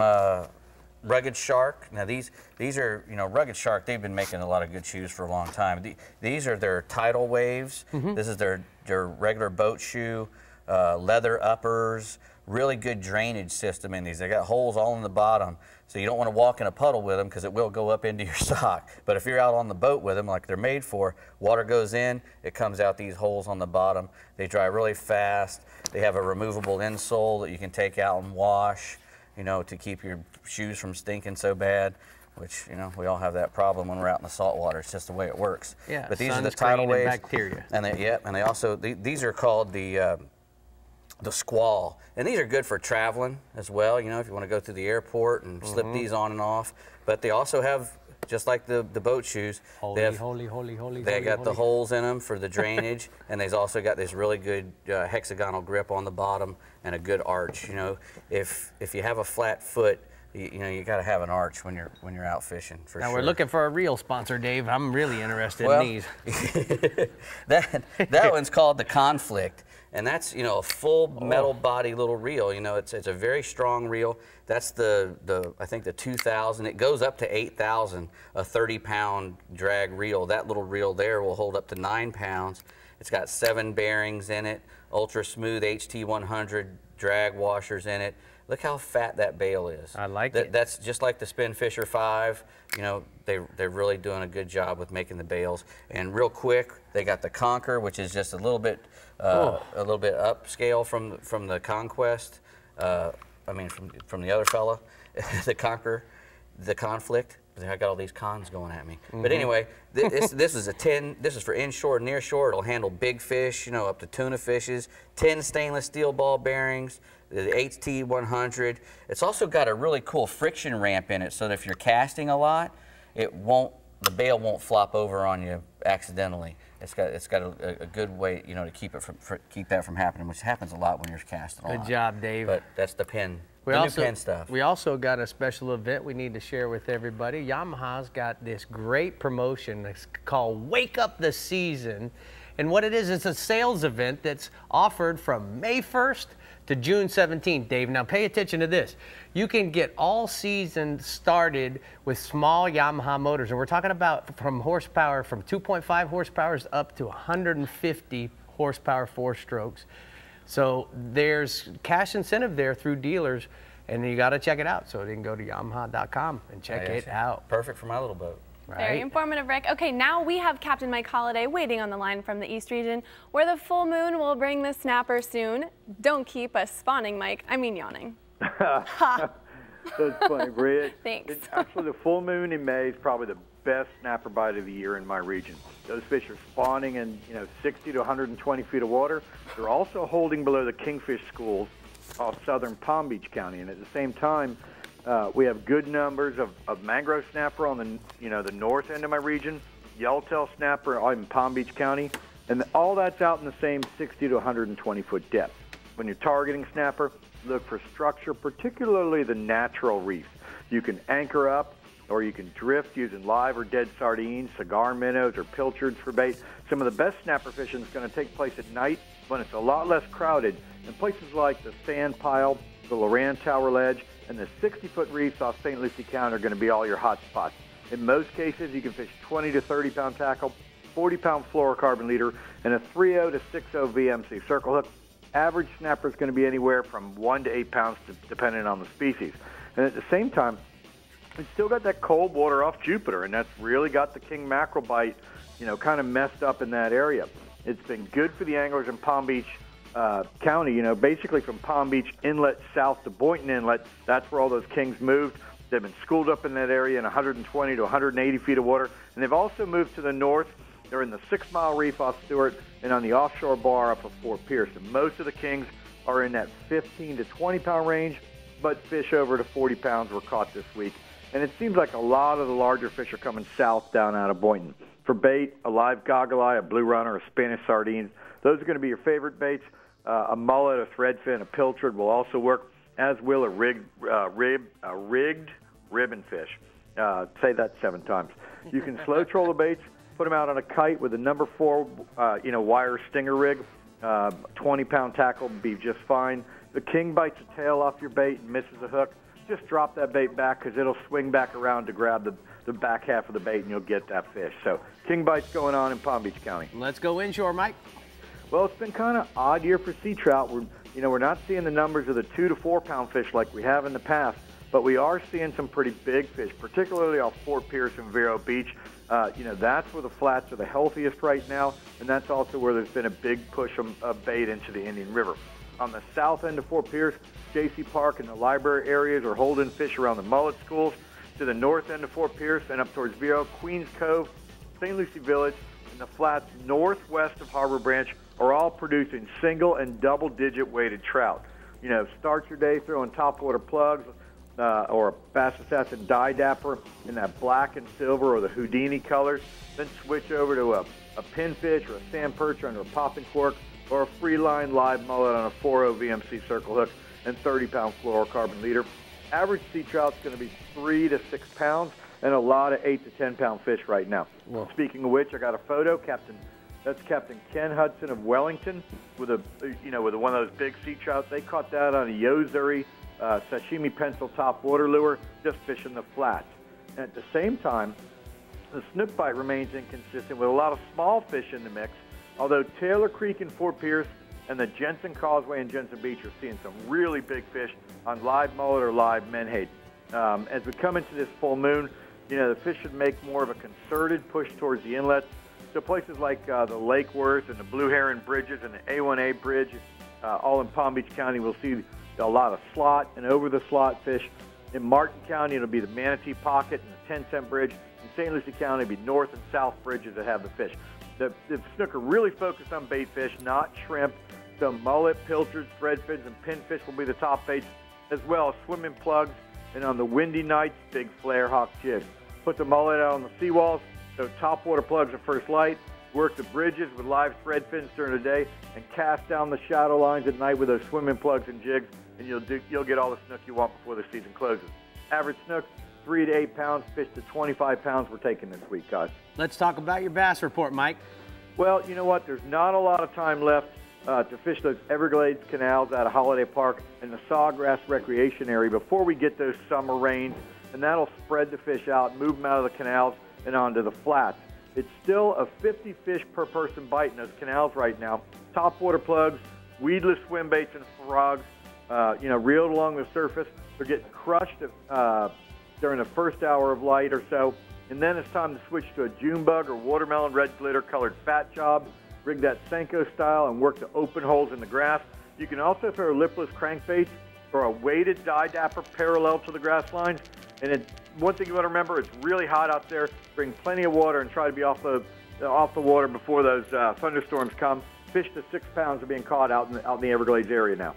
Rugged Shark. Now these are, Rugged Shark, they've been making a lot of good shoes for a long time. These are their tidal waves. Mm-hmm. This is their regular boat shoe. Leather uppers, really good drainage system in these. They got holes all in the bottom, so you don't want to walk in a puddle with them because it will go up into your sock. But if you're out on the boat with them like they're made for, water goes in, it comes out these holes on the bottom. They dry really fast. They have a removable insole that you can take out and wash, to keep your shoes from stinking so bad. Which, we all have that problem when we're out in the salt water. It's just the way it works. Yeah, but these are the tidal waves. Bacteria. And they also, these are called the Squall. And these are good for traveling as well, if you want to go through the airport and slip these on and off. But they also have, just like the boat shoes, they got the holes in them for the drainage, and they've also got this really good hexagonal grip on the bottom and a good arch. If you have a flat foot, you got to have an arch when you're out fishing. Now we're looking for a real sponsor, Dave. I'm really interested in these. that one's called the Conflict, and that's a full metal body little reel. It's a very strong reel. That's I think the 2000. It goes up to 8,000. A 30-pound drag reel. That little reel there will hold up to 9 pounds. It's got 7 bearings in it. Ultra smooth HT100 drag washers in it. Look how fat that bail is. I like it. That's just like the Spin Fisher 5. They're really doing a good job with making the bails. And real quick, they got the Conquer, which is just a little bit upscale from the Conquest. From the other fella, the Conquer, the Conflict. I got all these cons going at me. Mm-hmm. But anyway, this is a 10. This is for inshore, nearshore. It'll handle big fish, up to tuna fishes. 10 stainless steel ball bearings. The HT100. It's also got a really cool friction ramp in it, so that if you're casting a lot the bail won't flop over on you accidentally. It's got a good way, you know, to keep that from happening, which happens a lot when you're casting a lot. Good job, Dave. But that's the pin. We new also, pin stuff. We also got a special event we need to share with everybody. Yamaha's got this great promotion that's called Wake Up the Season. And what it is, it's a sales event that's offered from May 1st to June 17th, Dave. Now pay attention to this. You can get all season started with small Yamaha motors. And we're talking about from horsepower from 2.5 horsepower up to 150 horsepower 4-strokes. So there's cash incentive there through dealers, and you got to check it out. So you can go to Yamaha.com and check it out. Perfect for my little boat. Right? Very informative, Rick. Okay, now we have Captain Mike Holliday waiting on the line from the East region, where the full moon will bring the snapper soon. Don't keep us spawning, Mike. I mean yawning. That's funny, Brie. Thanks. Actually, the full moon in May is probably the best snapper bite of the year in my region. Those fish are spawning in 60 to 120 feet of water. They're also holding below the kingfish schools off southern Palm Beach County, and at the same time, we have good numbers of mangrove snapper on the north end of my region, yellowtail snapper in Palm Beach County, and all that's out in the same 60 to 120 foot depth. When you're targeting snapper, look for structure, particularly the natural reefs. You can anchor up, or you can drift using live or dead sardines, cigar minnows, or pilchards for bait. Some of the best snapper fishing is going to take place at night when it's a lot less crowded, in places like the Sand Pile, the Loran Tower Ledge, and the 60-foot reefs off St. Lucie County are going to be all your hot spots. In most cases, you can fish 20 to 30-pound tackle, 40-pound fluorocarbon leader, and a 3.0 to 6.0 VMC circle hook. Average snapper is going to be anywhere from 1 to 8 pounds, depending on the species. And at the same time, it's still got that cold water off Jupiter, and that's really got the king mackerel bite, kind of messed up in that area. It's been good for the anglers in Palm Beach County, basically from Palm Beach Inlet south to Boynton Inlet. That's where all those kings moved. They've been schooled up in that area in 120 to 180 feet of water, and they've also moved to the north. They're in the 6 Mile Reef off Stewart and on the offshore bar up of Fort Pierce. And most of the kings are in that 15 to 20-pound range, but fish over to 40 pounds were caught this week. And it seems like a lot of the larger fish are coming south down out of Boynton. For bait, a live goggle eye, a blue runner, a Spanish sardines, those are going to be your favorite baits. A mullet, a threadfin, a pilchard will also work, as will a rigged ribbon fish. Say that 7 times. You can slow troll the baits, put them out on a kite with a number 4, wire stinger rig. 20-pound tackle would be just fine. The king bites a tail off your bait and misses a hook. Just drop that bait back because it'll swing back around to grab the back half of the bait and you'll get that fish. So king bites going on in Palm Beach County. Let's go inshore, Mike. Well, it's been kind of odd year for sea trout. We're not seeing the numbers of the 2 to 4 pound fish like we have in the past, but we are seeing some pretty big fish, particularly off Fort Pierce and Vero Beach. That's where the flats are the healthiest right now, and that's also where there's been a big push of bait into the Indian River. On the south end of Fort Pierce, J.C. Park and the library areas are holding fish around the mullet schools. To the north end of Fort Pierce and up towards Vero, Queens Cove, St. Lucie Village, and the flats northwest of Harbor Branch are all producing single and double-digit weighted trout. Start your day throwing topwater plugs or a Bass Assassin dye dapper in that black and silver or the Houdini colors, then switch over to a pinfish or a sand perch under a popping cork or a free line live mullet on a 4.0 VMC circle hook and 30-pound fluorocarbon leader. Average sea trout's going to be 3 to 6 pounds and a lot of 8 to 10-pound fish right now. Well, speaking of which, I got a photo. That's Captain Ken Hudson of Wellington with one of those big sea trout. They caught that on a Yozuri sashimi pencil top water lure, just fishing the flats. And at the same time, the snook bite remains inconsistent with a lot of small fish in the mix, although Taylor Creek in Fort Pierce and the Jensen Causeway in Jensen Beach are seeing some really big fish on live mullet or live menhaden. As we come into this full moon, the fish should make more of a concerted push towards the inlets. So places like the Lake Worth and the Blue Heron Bridges and the A1A Bridge, all in Palm Beach County, we'll see a lot of slot and over the slot fish. In Martin County, it'll be the Manatee Pocket and the 10-cent Bridge. In St. Lucie County, it'll be north and south bridges that have the fish. The snook are really focused on bait fish, not shrimp. So mullet, pilchards, threadfins, and pinfish will be the top baits, as well as swimming plugs, and on the windy nights, big flare hawk jigs. put the mullet out on the seawalls, so top water plugs are first light, work the bridges with live thread fins during the day, and cast down the shadow lines at night with those swimming plugs and jigs, and you'll get all the snook you want before the season closes. Average snook, 3 to 8 pounds, fish to 25 pounds we're taking this week, guys. Let's talk about your bass report, Mike. Well, you know what? There's not a lot of time left to fish those Everglades canals out of Holiday Park and the Sawgrass Recreation Area before we get those summer rains, and that'll spread the fish out, move them out of the canals and onto the flats. It's still a 50 fish per person bite in those canals right now. Top water plugs, weedless swim baits and frogs, reeled along the surface. They're getting crushed during the first hour of light or so. And then it's time to switch to a June bug or watermelon red glitter colored fat job, rig that Senko style and work the open holes in the grass. You can also throw lipless crankbaits or a weighted dye dapper parallel to the grass lines. And one thing you want to remember, it's really hot out there. Bring plenty of water and try to be off the water before those thunderstorms come. Fish to 6 pounds are being caught out in the Everglades area now.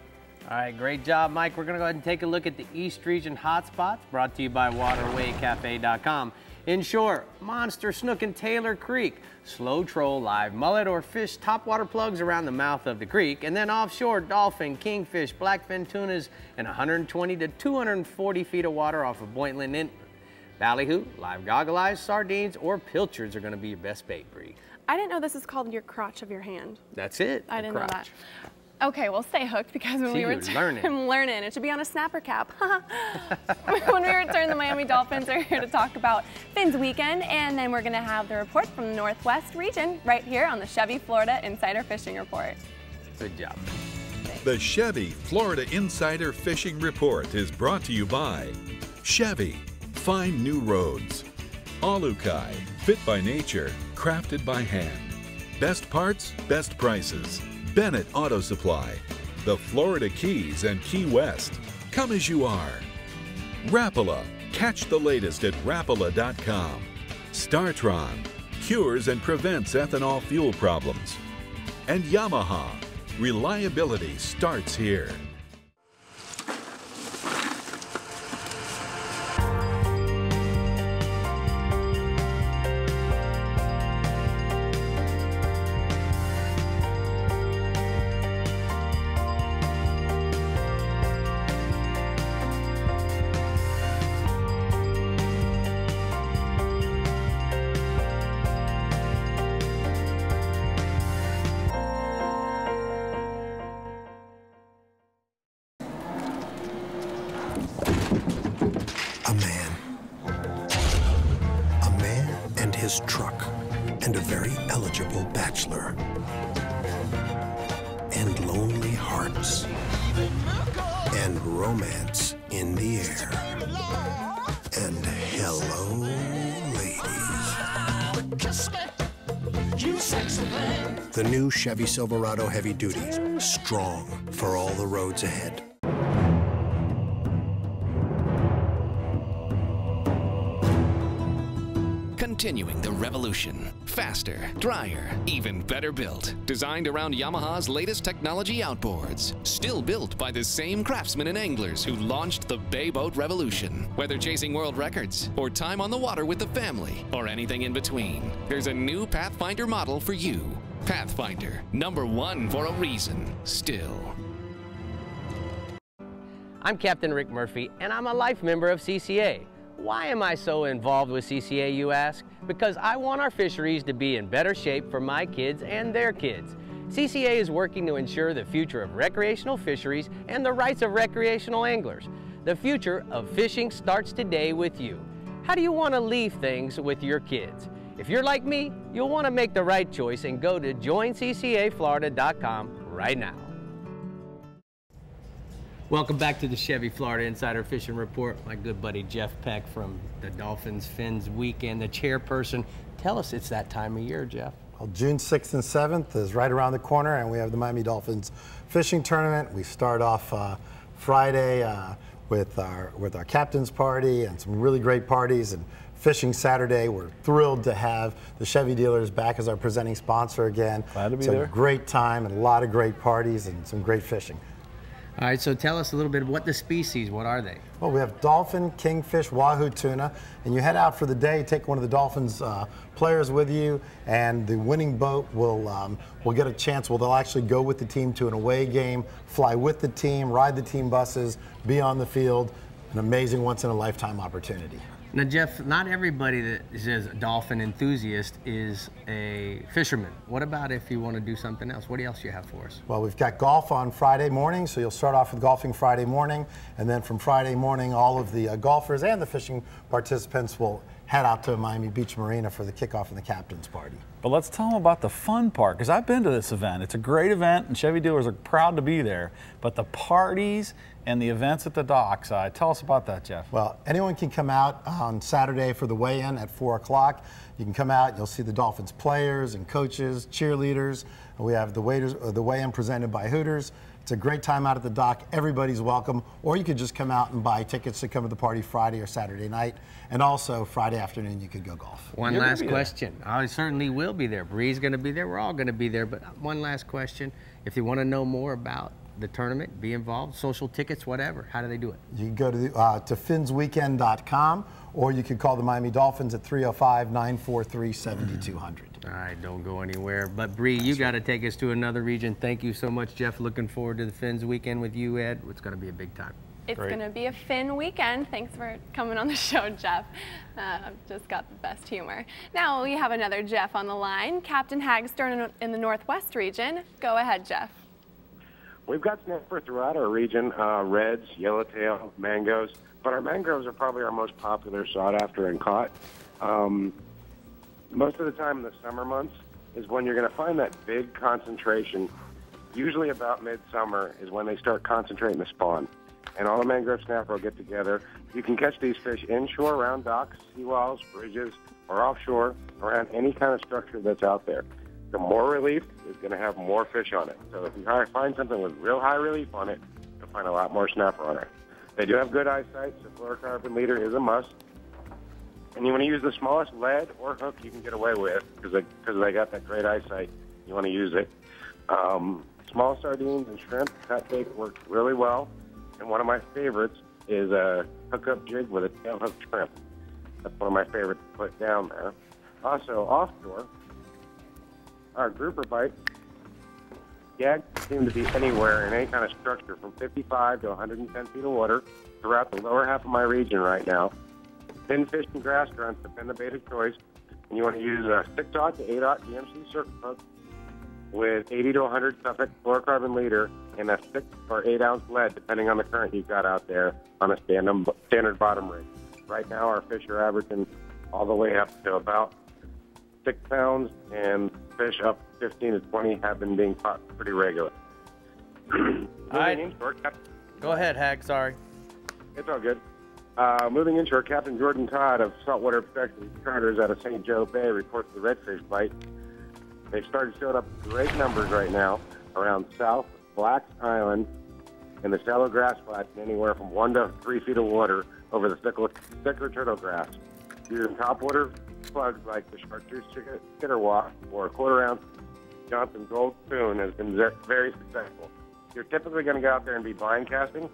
All right, great job, Mike. We're going to go ahead and take a look at the East Region hotspots, brought to you by WaterwayCafe.com. Inshore, Monster Snook in Taylor Creek, slow troll, live mullet or fish topwater plugs around the mouth of the creek, and then offshore, dolphin, kingfish, blackfin tunas, and 120 to 240 feet of water off of Boyntland Inlet. Ballyhoo, live goggle eyes, sardines, or pilchards are going to be your best bait, Brie. I didn't know this is called your crotch of your hand. That's it. I didn't know that. Okay, we'll stay hooked because when we return, I'm learning. It should be on a snapper cap. When we return, the Miami Dolphins are here to talk about Fins Weekend, and then we're going to have the report from the Northwest region right here on the Chevy Florida Insider Fishing Report. Good job. The Chevy Florida Insider Fishing Report is brought to you by Chevy. Find new roads. Alukai, fit by nature, crafted by hand. Best parts, best prices. Bennett Auto Supply, the Florida Keys and Key West. Come as you are. Rapala, catch the latest at Rapala.com. STARTRON, cures and prevents ethanol fuel problems. And Yamaha, reliability starts here. His truck, and a very eligible bachelor. And lonely hearts. And romance in the air. And hello, ladies. The new Chevy Silverado Heavy Duty, strong for all the roads ahead. Continuing the revolution. Faster, drier, even better built. Designed around Yamaha's latest technology outboards. Still built by the same craftsmen and anglers who launched the Bay Boat Revolution. Whether chasing world records, or time on the water with the family, or anything in between, there's a new Pathfinder model for you. Pathfinder, #1 for a reason, still. I'm Captain Rick Murphy, and I'm a life member of CCA. Why am I so involved with CCA, you ask? Because I want our fisheries to be in better shape for my kids and their kids. CCA is working to ensure the future of recreational fisheries and the rights of recreational anglers. The future of fishing starts today with you. How do you want to leave things with your kids? If you're like me, you'll want to make the right choice and go to joinccaflorida.com right now. Welcome back to the Chevy Florida Insider Fishing Report. My good buddy Jeff Peck from the Dolphins Fins Weekend, the chairperson. Tell us, it's that time of year, Jeff. Well, June 6th and 7th is right around the corner, and we have the Miami Dolphins Fishing Tournament. We start off Friday with our captain's party and some really great parties, and Fishing Saturday. We're thrilled to have the Chevy dealers back as our presenting sponsor again. Glad to be there. It's a great time and a lot of great parties and some great fishing. All right, so tell us a little bit what the species, what are they? Well, we have dolphin, kingfish, wahoo tuna, and you head out for the day, take one of the Dolphins players with you, and the winning boat will get a chance. Well, they'll actually go with the team to an away game, fly with the team, ride the team buses, be on the field. An amazing once-in-a-lifetime opportunity. Now, Jeff, not everybody that is a dolphin enthusiast is a fisherman. What about if you want to do something else? What else do you have for us? Well, we've got golf on Friday morning, so you'll start off with golfing Friday morning, and then from Friday morning, all of the golfers and the fishing participants will head out to Miami Beach Marina for the kickoff and the captain's party. But let's tell them about the fun part, because I've been to this event. It's a great event, and Chevy dealers are proud to be there. But the parties and the events at the dockside, tell us about that, Jeff. Well, anyone can come out on Saturday for the weigh-in at 4 o'clock. You can come out, you'll see the Dolphins players and coaches, cheerleaders. We have the weigh-in presented by Hooters. It's a great time out at the dock. Everybody's welcome. Or you could just come out and buy tickets to come to the party Friday or Saturday night. And also Friday afternoon, you could go golf. One last question. I certainly will be there. Bree's going to be there. We're all going to be there. But one last question. If you want to know more about the tournament, be involved, social tickets, whatever, how do they do it? You can go to finsweekend.com, or you can call the Miami Dolphins at 305-943-7200. All right, don't go anywhere. But Bree, you got to take us to another region. Thank you so much, Jeff. Looking forward to the Fins weekend with you, Ed. It's going to be a big time. It's going to be a Fin weekend. Thanks for coming on the show, Jeff. Just got the best humor. Now we have another Jeff on the line, Captain Hagstern in the Northwest region. Go ahead, Jeff. We've got snapper throughout our region, reds, yellowtail, mangoes, but our mangroves are probably our most popular, sought after, and caught. Most of the time in the summer months is when you're going to find that big concentration. Usually about midsummer is when they start concentrating the spawn. And all the mangrove snapper will get together. You can catch these fish inshore around docks, seawalls, bridges, or offshore around any kind of structure that's out there. The more relief is going to have more fish on it. So if you find something with real high relief on it, you'll find a lot more snapper on it. They do have good eyesight, so fluorocarbon leader is a must. And you want to use the smallest lead or hook you can get away with because they got that great eyesight. You want to use it. Small sardines and shrimp cut bait works really well. And one of my favorites is a hookup jig with a tail hook shrimp. That's one of my favorites to put down there. Also, offshore, our grouper bites, gags seem to be anywhere in any kind of structure from 55 to 110 feet of water throughout the lower half of my region right now. Thin fish and grass grunts have been the bait of choice. And you want to use a 6/0 to 8/0 DMC circuit hook with 80 to 100 Suffolk fluorocarbon leader and a 6 or 8 ounce lead, depending on the current you've got out there on a standard bottom rig. Right now, our fish are averaging all the way up to about 6 pounds, and fish up 15 to 20 have been being caught pretty regular. Go ahead, Hag. Sorry. It's all good. Moving into our Captain Jordan Todd of Saltwater Specialty Charters out of St. Joe Bay reports the redfish bite. They've started showing up great numbers right now around South Black's Island in the shallow grass flats, anywhere from 1 to 3 feet of water over the thicker turtle grass. Using topwater plugs like the chartreuse skitterwalk or a 1/4 ounce Johnson Gold Spoon has been very successful. You're typically going to go out there and be blind casting,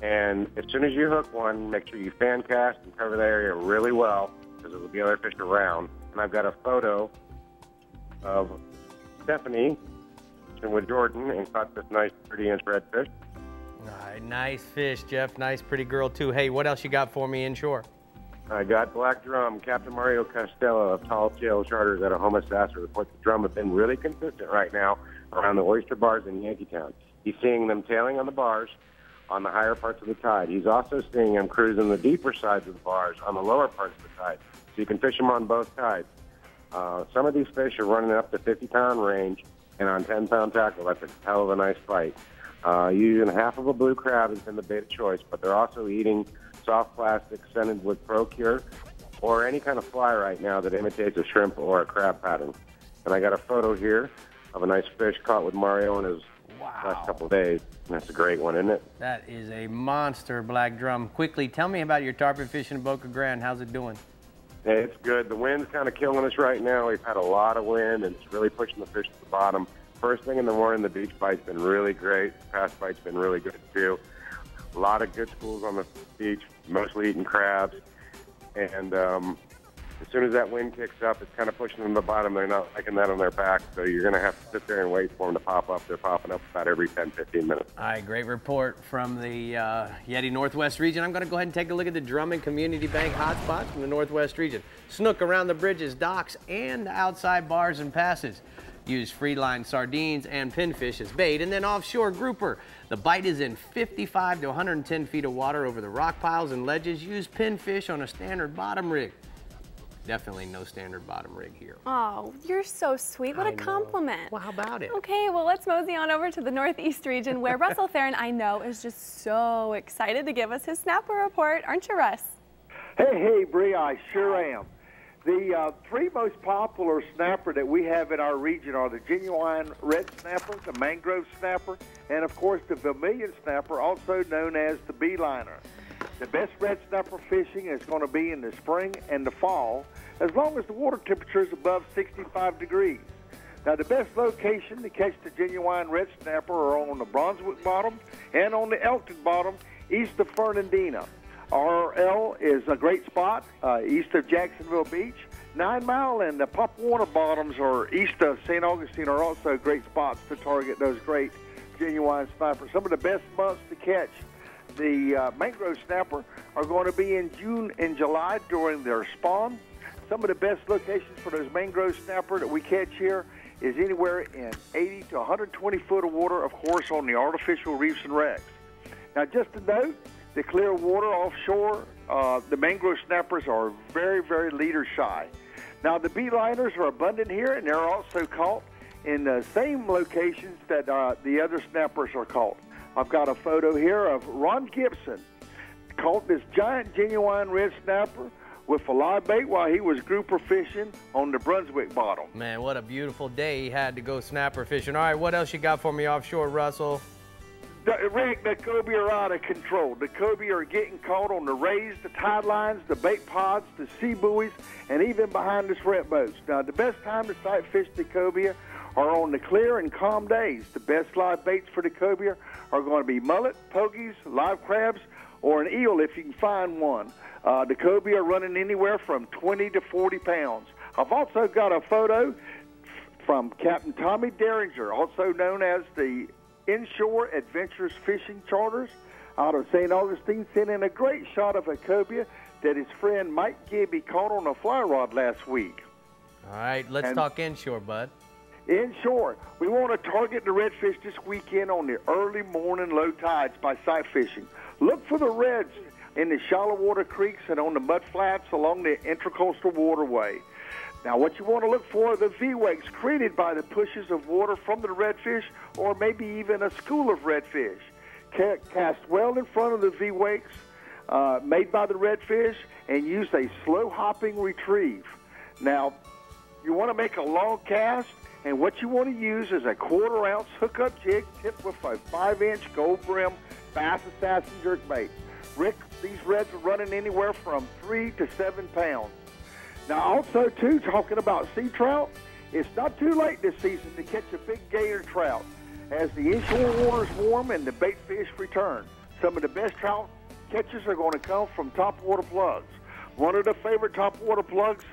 and as soon as you hook one, make sure you fan cast and cover the area really well because there will be other fish around. And I've got a photo of Stephanie with Jordan and caught this nice 30-inch redfish. All right, nice fish, Jeff. Nice, pretty girl, too. Hey, what else you got for me inshore? I got Black Drum. Captain Mario Costello of Tall Tail Charters out of Homosassa reports the drum have been really consistent right now around the oyster bars in Yankeetown. He's seeing them tailing on the bars on the higher parts of the tide. He's also seeing them cruising the deeper sides of the bars on the lower parts of the tide. So you can fish them on both tides. Some of these fish are running up to 50-pound range, and on 10-pound tackle, that's a hell of a nice fight. Using half of a blue crab has been the bait of choice, but they're also eating soft plastic scented with ProCure or any kind of fly right now that imitates a shrimp or a crab pattern. And I got a photo here of a nice fish caught with Mario in his last couple of days. And that's a great one, isn't it? That is a monster black drum. Quickly, tell me about your tarpon fishing in Boca Grande. How's it doing? It's good. The wind's kind of killing us right now. We've had a lot of wind, and it's really pushing the fish to the bottom. First thing in the morning, the beach bite's been really great. Past bite's been really good, too. A lot of good schools on the beach, mostly eating crabs. And as soon as that wind kicks up, it's kind of pushing them to the bottom. They're not liking that on their back, so you're going to have to sit there and wait for them to pop up. They're popping up about every 10, 15 minutes. All right, great report from the Yeti Northwest region. I'm going to go ahead and take a look at the Drummond Community Bank hotspots from the Northwest region. Snook around the bridges, docks, and the outside bars and passes. Use free-line sardines and pinfish as bait, and then offshore grouper. The bite is in 55 to 110 feet of water over the rock piles and ledges. Use pinfish on a standard bottom rig. Definitely no standard bottom rig here. Oh, you're so sweet. What a compliment. Well, how about it? Okay, well, let's mosey on over to the Northeast region where Russell Theron, I know, is just so excited to give us his snapper report. Aren't you, Russ? Hey, Brie, I sure am. The three most popular snapper that we have in our region are the genuine red snapper, the mangrove snapper, and, of course, the vermilion snapper, also known as the beeliner. The best red snapper fishing is going to be in the spring and the fall, as long as the water temperature is above 65 degrees. Now, the best location to catch the genuine red snapper are on the Brunswick bottom and on the Elkton bottom, east of Fernandina. RL is a great spot east of Jacksonville Beach. 9 Mile and the Pop Warner bottoms are east of St. Augustine are also great spots to target those great genuine snappers. Some of the best months to catch the mangrove snapper are going to be in June and July during their spawn. Some of the best locations for those mangrove snapper that we catch here is anywhere in 80 to 120 foot of water, of course, on the artificial reefs and wrecks. Now, just to note, the clear water offshore, the mangrove snappers are very, very leader shy. Now, the beeliners are abundant here, and they're also caught in the same locations that the other snappers are caught. I've got a photo here of Ron Gibson caught this giant genuine red snapper with a live bait while he was grouper fishing on the Brunswick bottom. Man, what a beautiful day he had to go snapper fishing. All right, what else you got for me offshore, Russell? Rick, the cobia are out of control. The cobia are getting caught on the rays, the tide lines, the bait pods, the sea buoys, and even behind the shrimp boats. Now, the best time to sight fish the cobia are on the clear and calm days. The best live baits for the cobia are going to be mullet, pogies, live crabs, or an eel if you can find one. The cobia are running anywhere from 20 to 40 pounds. I've also got a photo from Captain Tommy Derringer, also known as the Inshore Adventures Fishing Charters, out of St. Augustine, sent in a great shot of a cobia that his friend Mike Gibby caught on a fly rod last week. All right, let's talk inshore, bud. Inshore, we want to target the redfish this weekend on the early morning low tides by sight fishing. Look for the reds in the shallow water creeks and on the mud flats along the Intracoastal Waterway. Now, what you want to look for are the V-wakes created by the pushes of water from the redfish or maybe even a school of redfish. Cast well in front of the V-wakes made by the redfish and use a slow-hopping retrieve. Now, you want to make a long cast, and what you want to use is a 1/4 ounce hookup jig tipped with a 5-inch gold brim Bass Assassin jerkbait. Rick, these reds are running anywhere from 3 to 7 pounds. Now, also, too, talking about sea trout, it's not too late this season to catch a big gator trout as the inshore waters warm and the bait fish return. Some of the best trout catches are going to come from topwater plugs. One of the favorite topwater plugs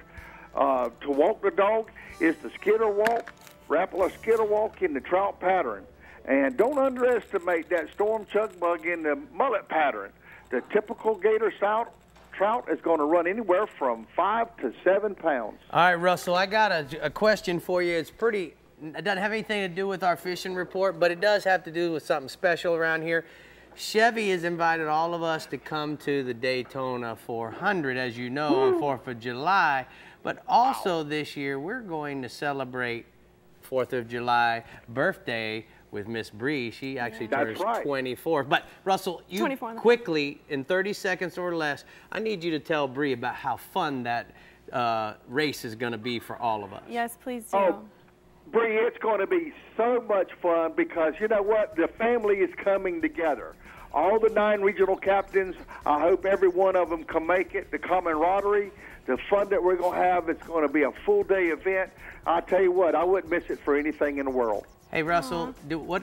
to walk the dog is the skitter walk, Rapala skitter walk in the trout pattern. And don't underestimate that storm chug bug in the mullet pattern. The typical gator trout is going to run anywhere from 5 to 7 pounds. All right, Russell, I got a question for you. It doesn't have anything to do with our fishing report, but it does have to do with something special around here. Chevy has invited all of us to come to the Daytona 400, as you know, on 4th of July. But also this year, we're going to celebrate 4th of July birthday with Miss Brie. She actually turns 24. But Russell, you quickly, in 30 seconds or less, I need you to tell Brie about how fun that race is going to be for all of us. Yes, please do. Oh, Brie, it's going to be so much fun because, you know what, the family is coming together. All the 9 regional captains, I hope every one of them can make it. The camaraderie, the fun that we're going to have. It's going to be a full-day event. I tell you what, I wouldn't miss it for anything in the world. Hey, Russell,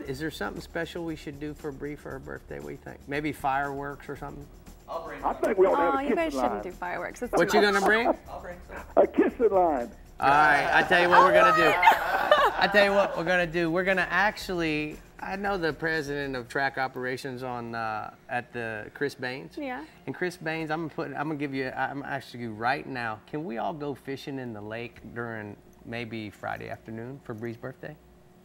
is there something special we should do for Brie for her birthday? What do you think? Maybe fireworks or something? I think we ought to have a you kissing guys shouldn't line. do fireworks. That's What too you much. gonna bring? I'll bring some. A kissing line. All right, I tell you what we're gonna do. I tell you what we're gonna do. We're gonna actually. I know the president of track operations on at the Chris Baines. Yeah. And Chris Baines, I'm asking you right now. Can we all go fishing in the lake during maybe Friday afternoon for Brie's birthday?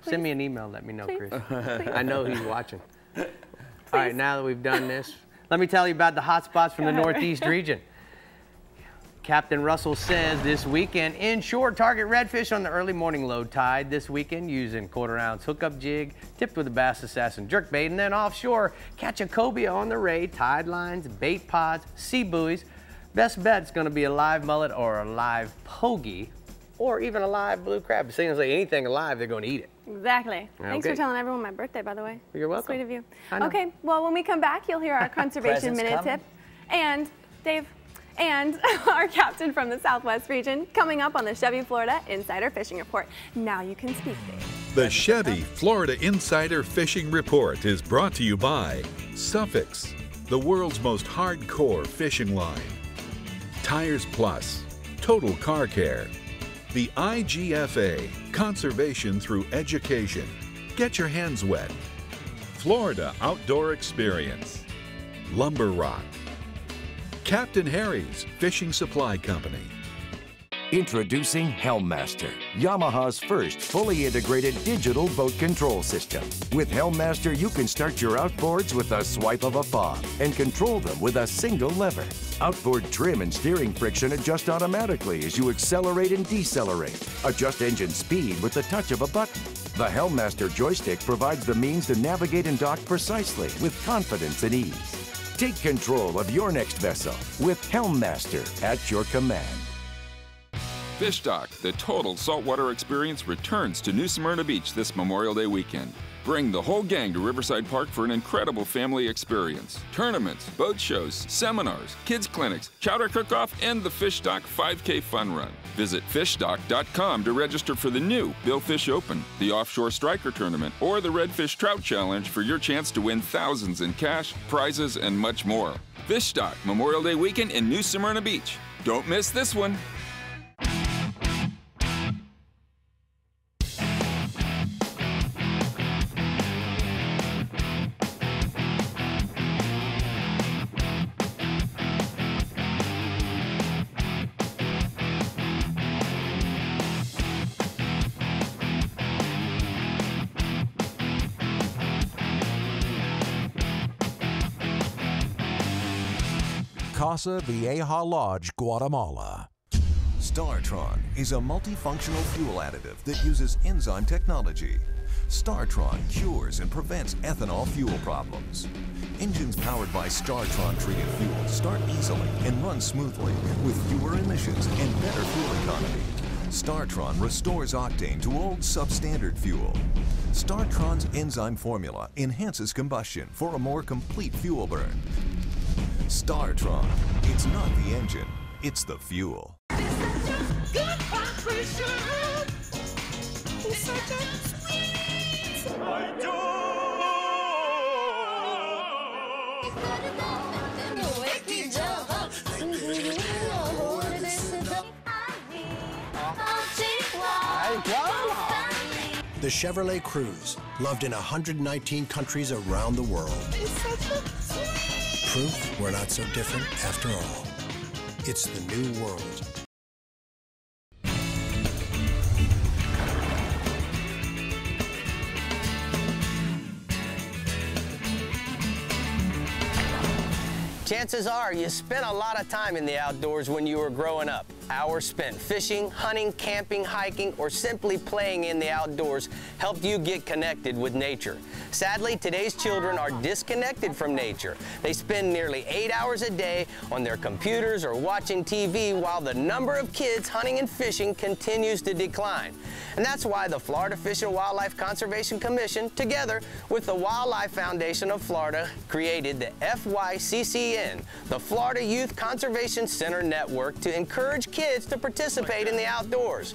Please. Send me an email. Let me know, Please. Chris. Please. I know he's watching. All right, now that we've done this, let me tell you about the hot spots from the Northeast region. Captain Russell says this weekend, inshore target redfish on the early morning low tide this weekend using 1/4 ounce hookup jig, tipped with a Bass Assassin jerkbait, and then offshore, catch a cobia on the ray, tide lines, bait pods, sea buoys. Best bet's gonna be a live mullet or a live pogie, or even a live blue crab. Seeing as like anything alive, they're gonna eat it. Exactly. Thanks for Okay. telling everyone my birthday, by the way. You're welcome. Sweet of you. I know. Okay, well, when we come back, you'll hear our Conservation Presents Minute coming. tip. And, Dave, and our captain from the Southwest region coming up on the Chevy Florida Insider Fishing Report. Now you can speak, Dave. The Chevy Florida Insider Fishing Report is brought to you by Suffix, the world's most hardcore fishing line. Tires Plus, Total Car Care. The IGFA, Conservation Through Education. Get your hands wet. Florida Outdoor Experience. Lumber Rock. Captain Harry's Fishing Supply Company. Introducing Helmmaster, Yamaha's first fully integrated digital boat control system. With Helmmaster, you can start your outboards with a swipe of a paw and control them with a single lever. Outboard trim and steering friction adjust automatically as you accelerate and decelerate. Adjust engine speed with the touch of a button. The Helmmaster joystick provides the means to navigate and dock precisely with confidence and ease. Take control of your next vessel with Helmmaster at your command. Fish Dock, the total saltwater experience, returns to New Smyrna Beach this Memorial Day weekend. Bring the whole gang to Riverside Park for an incredible family experience. Tournaments, boat shows, seminars, kids clinics, chowder cook-off, and the Fish Dock 5K Fun Run. Visit fishdock.com to register for the new Billfish Open, the Offshore Striker Tournament, or the Redfish Trout Challenge for your chance to win thousands in cash, prizes, and much more. Fish Dock, Memorial Day weekend in New Smyrna Beach. Don't miss this one. Casa Vieja Lodge, Guatemala. STARTRON is a multifunctional fuel additive that uses enzyme technology. STARTRON cures and prevents ethanol fuel problems. Engines powered by STARTRON treated fuel start easily and run smoothly with fewer emissions and better fuel economy. STARTRON restores octane to old substandard fuel. STARTRON's enzyme formula enhances combustion for a more complete fuel burn. STARTRON, it's not the engine, it's the fuel. The Chevrolet Cruze, loved in 119 countries around the world. Proof we're not so different after all. It's the new world. Chances are you spent a lot of time in the outdoors when you were growing up. Hours spent fishing, hunting, camping, hiking, or simply playing in the outdoors helped you get connected with nature. Sadly, today's children are disconnected from nature. They spend nearly 8 hours a day on their computers or watching TV, while the number of kids hunting and fishing continues to decline. And that's why the Florida Fish and Wildlife Conservation Commission, together with the Wildlife Foundation of Florida, created the FYCCN, the Florida Youth Conservation Center Network, to encourage kids to participate in the outdoors.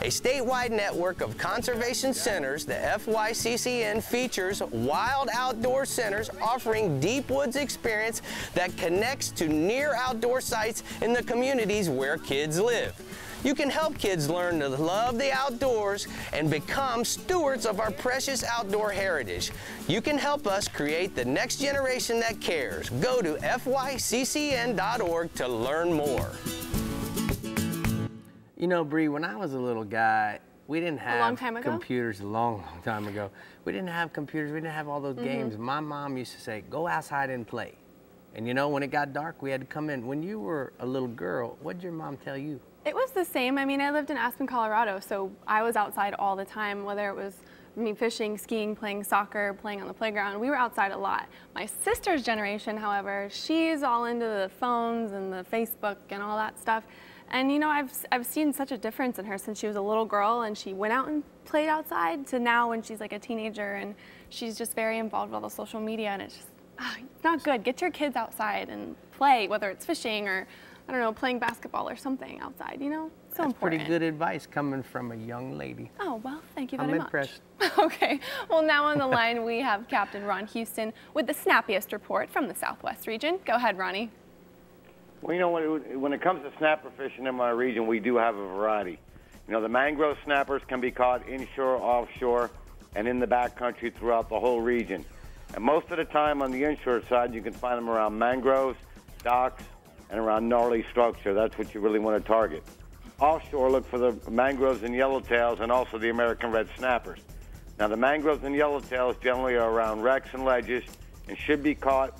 A statewide network of conservation centers, the FYCCN features wild outdoor centers offering deep woods experience that connects to near outdoor sites in the communities where kids live. You can help kids learn to love the outdoors and become stewards of our precious outdoor heritage. You can help us create the next generation that cares. Go to fyccn.org to learn more. You know, Brie, when I was a little guy, we didn't have computers a long time ago. We didn't have computers. We didn't have all those games. My mom used to say, go outside and play. And you know, when it got dark, we had to come in. When you were a little girl, what did your mom tell you? It was the same. I mean, I lived in Aspen, Colorado, so I was outside all the time, whether it was me fishing, skiing, playing soccer, playing on the playground. We were outside a lot. My sister's generation, however, she's all into the phones and the Facebook and all that stuff. And you know, I've seen such a difference in her since she was a little girl and she went out and played outside to now when she's like a teenager, and she's just very involved with all the social media, and it's just, it's not good. Get your kids outside and play, whether it's fishing or, I don't know, playing basketball or something outside, you know? So That's important. pretty good advice coming from a young lady. Oh, well, thank you very much. I'm impressed. Okay, well, now on the line we have Captain Ron Houston with the snappiest report from the Southwest region. Go ahead, Ronnie. Well, you know, when it comes to snapper fishing in my region, we do have a variety. You know, the mangrove snappers can be caught inshore, offshore, and in the backcountry throughout the whole region. And most of the time on the inshore side, you can find them around mangroves, docks, and around gnarly structure. That's what you really want to target. Offshore, look for the mangroves and yellowtails, and also the American red snappers. Now, the mangroves and yellowtails generally are around wrecks and ledges and should be caught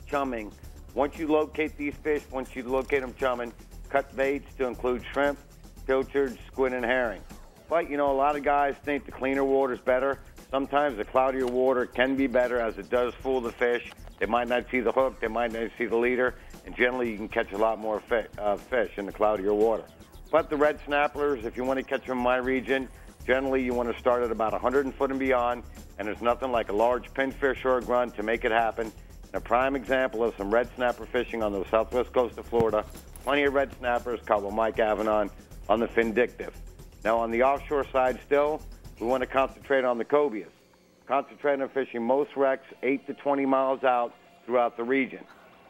chumming. Once you locate these fish, once you locate them chumming, cut baits to include shrimp, pilchards, squid, and herring. But, you know, a lot of guys think the cleaner water is better. Sometimes the cloudier water can be better, as it does fool the fish. They might not see the hook, they might not see the leader, and generally you can catch a lot more fish in the cloudier water. But the red snappers, if you want to catch them in my region, generally you want to start at about 100 foot and beyond, and there's nothing like a large pinfish or a grunt to make it happen. And a prime example of some red snapper fishing on the southwest coast of Florida, plenty of red snappers caught with Mike Avanon on the Vindictive. Now on the offshore side still, we want to concentrate on the cobias. Concentrate on fishing most wrecks 8 to 20 miles out throughout the region.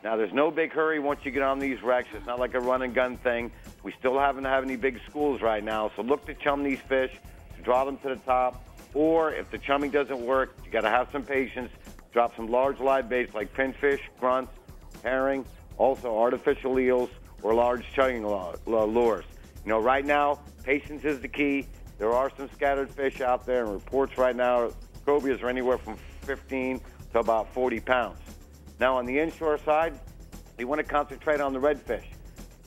Now, there's no big hurry once you get on these wrecks. It's not like a run-and-gun thing. We still haven't had any big schools right now, so look to chum these fish, to draw them to the top, or if the chumming doesn't work, you got to have some patience. Drop some large live baits like pinfish, grunts, herring, also artificial eels, or large chugging lures. You know, right now, patience is the key. There are some scattered fish out there, and reports right now, cobias are anywhere from 15 to about 40 pounds. Now, on the inshore side, you want to concentrate on the redfish.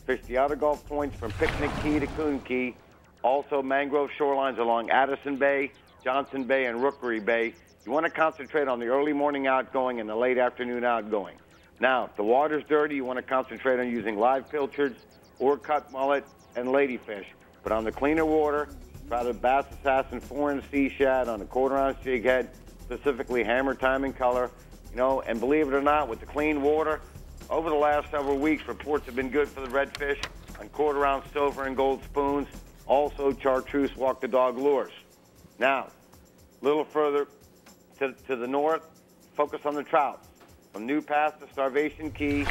Fish the outer Gulf points from Picnic Key to Coon Key, also mangrove shorelines along Addison Bay, Johnson Bay, and Rookery Bay. You want to concentrate on the early morning outgoing and the late afternoon outgoing. Now, if the water's dirty, you want to concentrate on using live pilchards or cut mullet and ladyfish. But on the cleaner water, try the Bass Assassin 4-inch sea shad on a quarter-ounce jig head, specifically hammer time and color. You know, and believe it or not, with the clean water, over the last several weeks, reports have been good for the redfish on quarter-ounce silver and gold spoons, also chartreuse walk-the-dog lures. Now, a little further to the north, focus on the trout. From New Pass to Starvation Key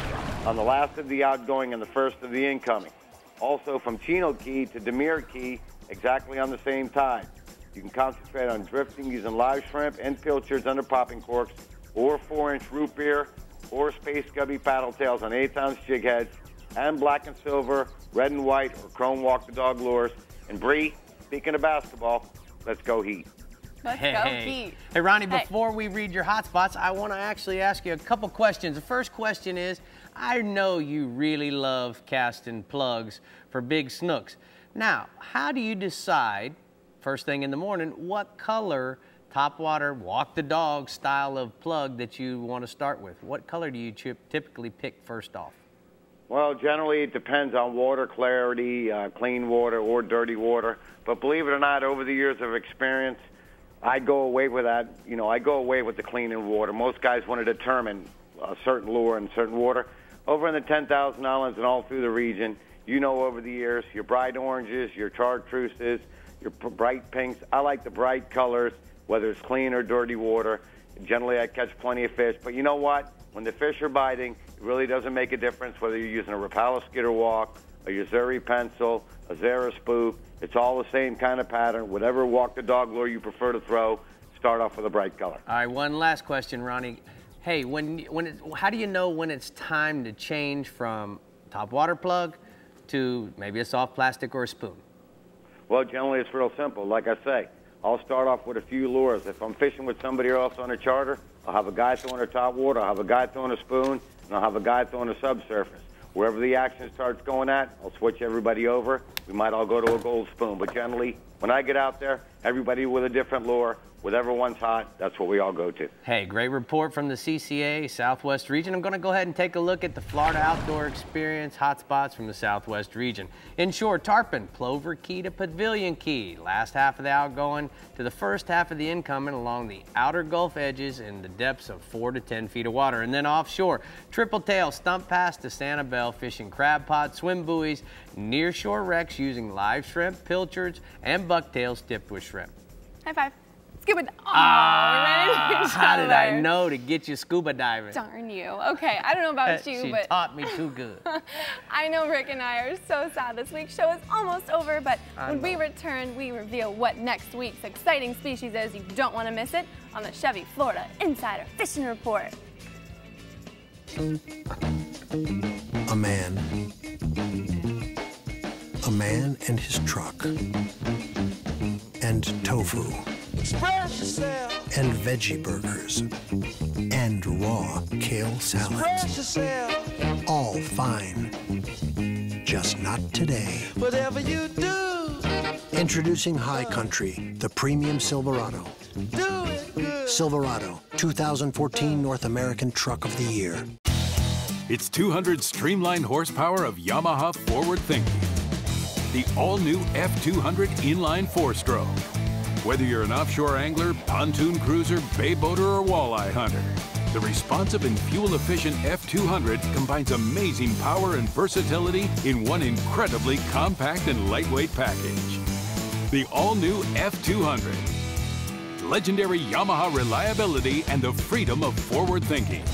on the last of the outgoing and the first of the incoming. Also from Chino Key to Demir Key, exactly on the same tide. You can concentrate on drifting using live shrimp and pilchards under popping corks, or 4-inch root beer, or space gubby paddle tails on 1/8-ounce jig heads, and black and silver, red and white, or chrome walk-the-dog lures. And Brie, speaking of basketball, let's go Heat. Let's go, Pete. Hey, Ronnie, before we read your hot spots, I want to actually ask you a couple questions. The first question is, I know you really love casting plugs for big snooks. Now, how do you decide, first thing in the morning, what color topwater, walk the dog style of plug that you want to start with? What color do you typically pick first off? Well, generally it depends on water clarity, clean water or dirty water. But believe it or not, over the years of experience, I go away with that. You know, I go away with the clean water. Most guys want to determine a certain lure and certain water. Over in the 10,000 islands and all through the region, you know, over the years, your bright oranges, your chartreuse, your bright pinks. I like the bright colors, whether it's clean or dirty water. Generally, I catch plenty of fish. But you know what? When the fish are biting, it really doesn't make a difference whether you're using a Rapala skitter walk, a Yazuri pencil, a Zara spook. It's all the same kind of pattern. Whatever walk the dog lure you prefer to throw, start off with a bright color. All right, one last question, Ronnie. Hey, how do you know when it's time to change from topwater plug to maybe a soft plastic or a spoon? Well, generally it's real simple. Like I say, I'll start off with a few lures. If I'm fishing with somebody else on a charter, I'll have a guy throwing a top water, I'll have a guy throwing a spoon, and I'll have a guy throwing a subsurface. Wherever the action starts going at, I'll switch everybody over. We might all go to a gold spoon. But generally, when I get out there, everybody with a different lure, whatever one's hot, that's what we all go to. Hey, great report from the CCA Southwest region. I'm going to go ahead and take a look at the Florida Outdoor Experience hotspots from the Southwest region. Inshore, Tarpon, Plover Key to Pavilion Key. Last half of the outgoing to the first half of the incoming along the outer Gulf edges in the depths of 4 to 10 feet of water. And then offshore, Triple Tail, Stump Pass to Sanibel, fishing crab pots, swim buoys, nearshore wrecks using live shrimp, pilchards, and bucktails tipped with shrimp. High five. Scuba. Oh, how did I know to get you scuba diving? Darn you. Okay, I don't know about you, she but taught me too good. I know Rick and I are so sad this week's show is almost over, but when we return, we reveal what next week's exciting species is. You don't want to miss it on the Chevy Florida Insider Fishing Report. A man and his truck, and tofu, and veggie burgers, and raw kale salads. All fine, just not today. Whatever you do. Introducing High Country, the premium Silverado. Do it good. Silverado, 2014 North American Truck of the Year. It's 200 streamlined horsepower of Yamaha forward thinking. The all-new F200 inline 4-stroke. Whether you're an offshore angler, pontoon cruiser, bay boater, or walleye hunter, the responsive and fuel-efficient F200 combines amazing power and versatility in one incredibly compact and lightweight package. The all-new F200. Legendary Yamaha reliability and the freedom of forward thinking.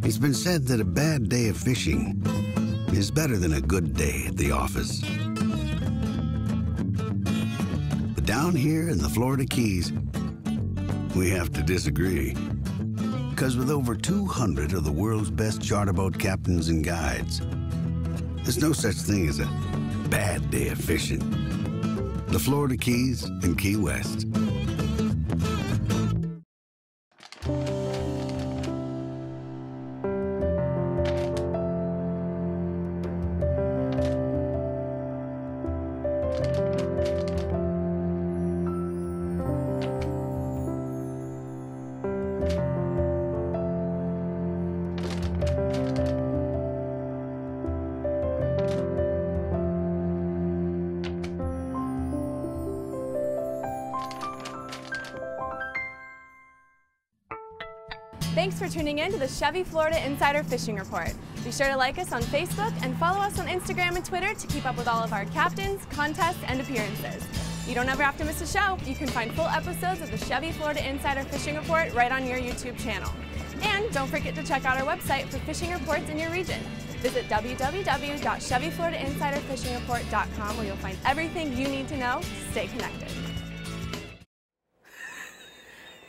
It's been said that a bad day of fishing is better than a good day at the office. But down here in the Florida Keys, we have to disagree. Because with over 200 of the world's best charter boat captains and guides, there's no such thing as a bad day of fishing. The Florida Keys and Key West. Thanks for tuning in to the Chevy Florida Insider Fishing Report. Be sure to like us on Facebook and follow us on Instagram and Twitter to keep up with all of our captains, contests, and appearances. You don't ever have to miss a show. You can find full episodes of the Chevy Florida Insider Fishing Report right on your YouTube channel. And don't forget to check out our website for fishing reports in your region. Visit www.ChevyFloridaInsiderFishingReport.com where you'll find everything you need to know to stay connected.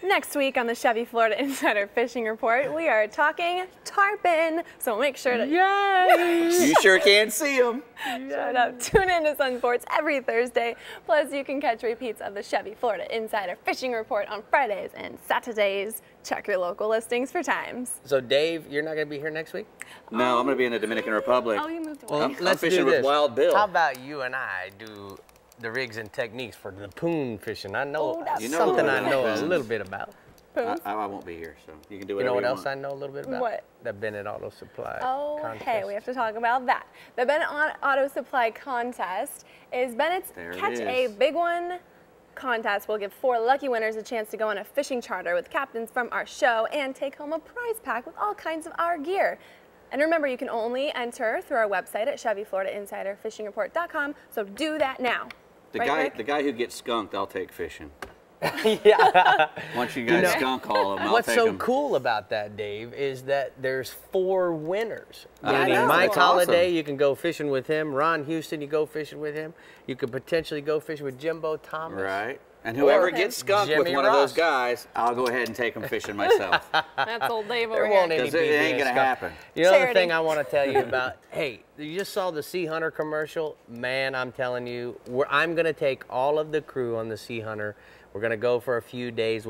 Next week on the Chevy Florida Insider Fishing Report, we are talking carping. So make sure to You sure can see them. Shut up. Tune in to SunSports every Thursday. Plus, you can catch repeats of the Chevy Florida Insider Fishing Report on Fridays and Saturdays. Check your local listings for times. So, Dave, you're not going to be here next week? No, I'm going to be in the Dominican Republic. Oh, you moved away. Well, I'm let's fishing do with this. Wild Bill. How about you and I do the rigs and techniques for the poon fishing? I know something I know a little bit about. I won't be here, so you can do You whatever know what you else want. I know a little bit about? What? The Bennett Auto Supply Oh, contest. hey, we have to talk about that. The Bennett Auto Supply contest is Bennett's Catch a Big One contest. We'll give 4 lucky winners a chance to go on a fishing charter with captains from our show and take home a prize pack with all kinds of our gear. And remember, you can only enter through our website at ChevyFloridaInsiderFishingReport.com, so do that now. The Right, guy who gets skunked, I'll take fishing. Yeah. Once you guys skunk all of them, I'll What's take so them. cool about that, Dave, is that there's 4 winners. I Meaning know, Mike that's Holliday, awesome. you can go fishing with him. Ron Houston, you go fishing with him. You could potentially go fishing with Jimbo Thomas. Right. And whoever Or gets skunked Jimmy with one of those Ross. guys, I'll go ahead and take them fishing myself. That's old Dave over There here. won't any Because it ain't going to happen. You know the Charity. thing I want to tell you about, hey, you just saw the Sea Hunter commercial. Man, I'm telling you, I'm going to take all of the crew on the Sea Hunter. We're going to go for a few days.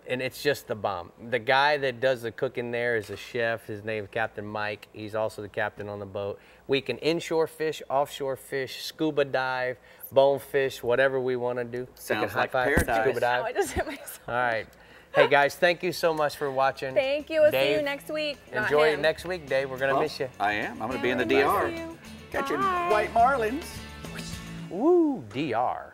And it's just the bomb. The guy that does the cooking there is a chef. His name's Captain Mike. He's also the captain on the boat. We can inshore fish, offshore fish, scuba dive, bonefish, whatever we want to do. We Sounds can like high-five, paradise. Scuba dive. Oh, I just hit myself. All right. Hey, guys, thank you so much for watching. Thank you. We'll see Dave, you next week. Not Enjoy him. it next week, Dave. We're going to miss you. I am. I'm going to be in the Yeah, DR. we'll miss you. Catching Bye. white marlins. Woo, DR.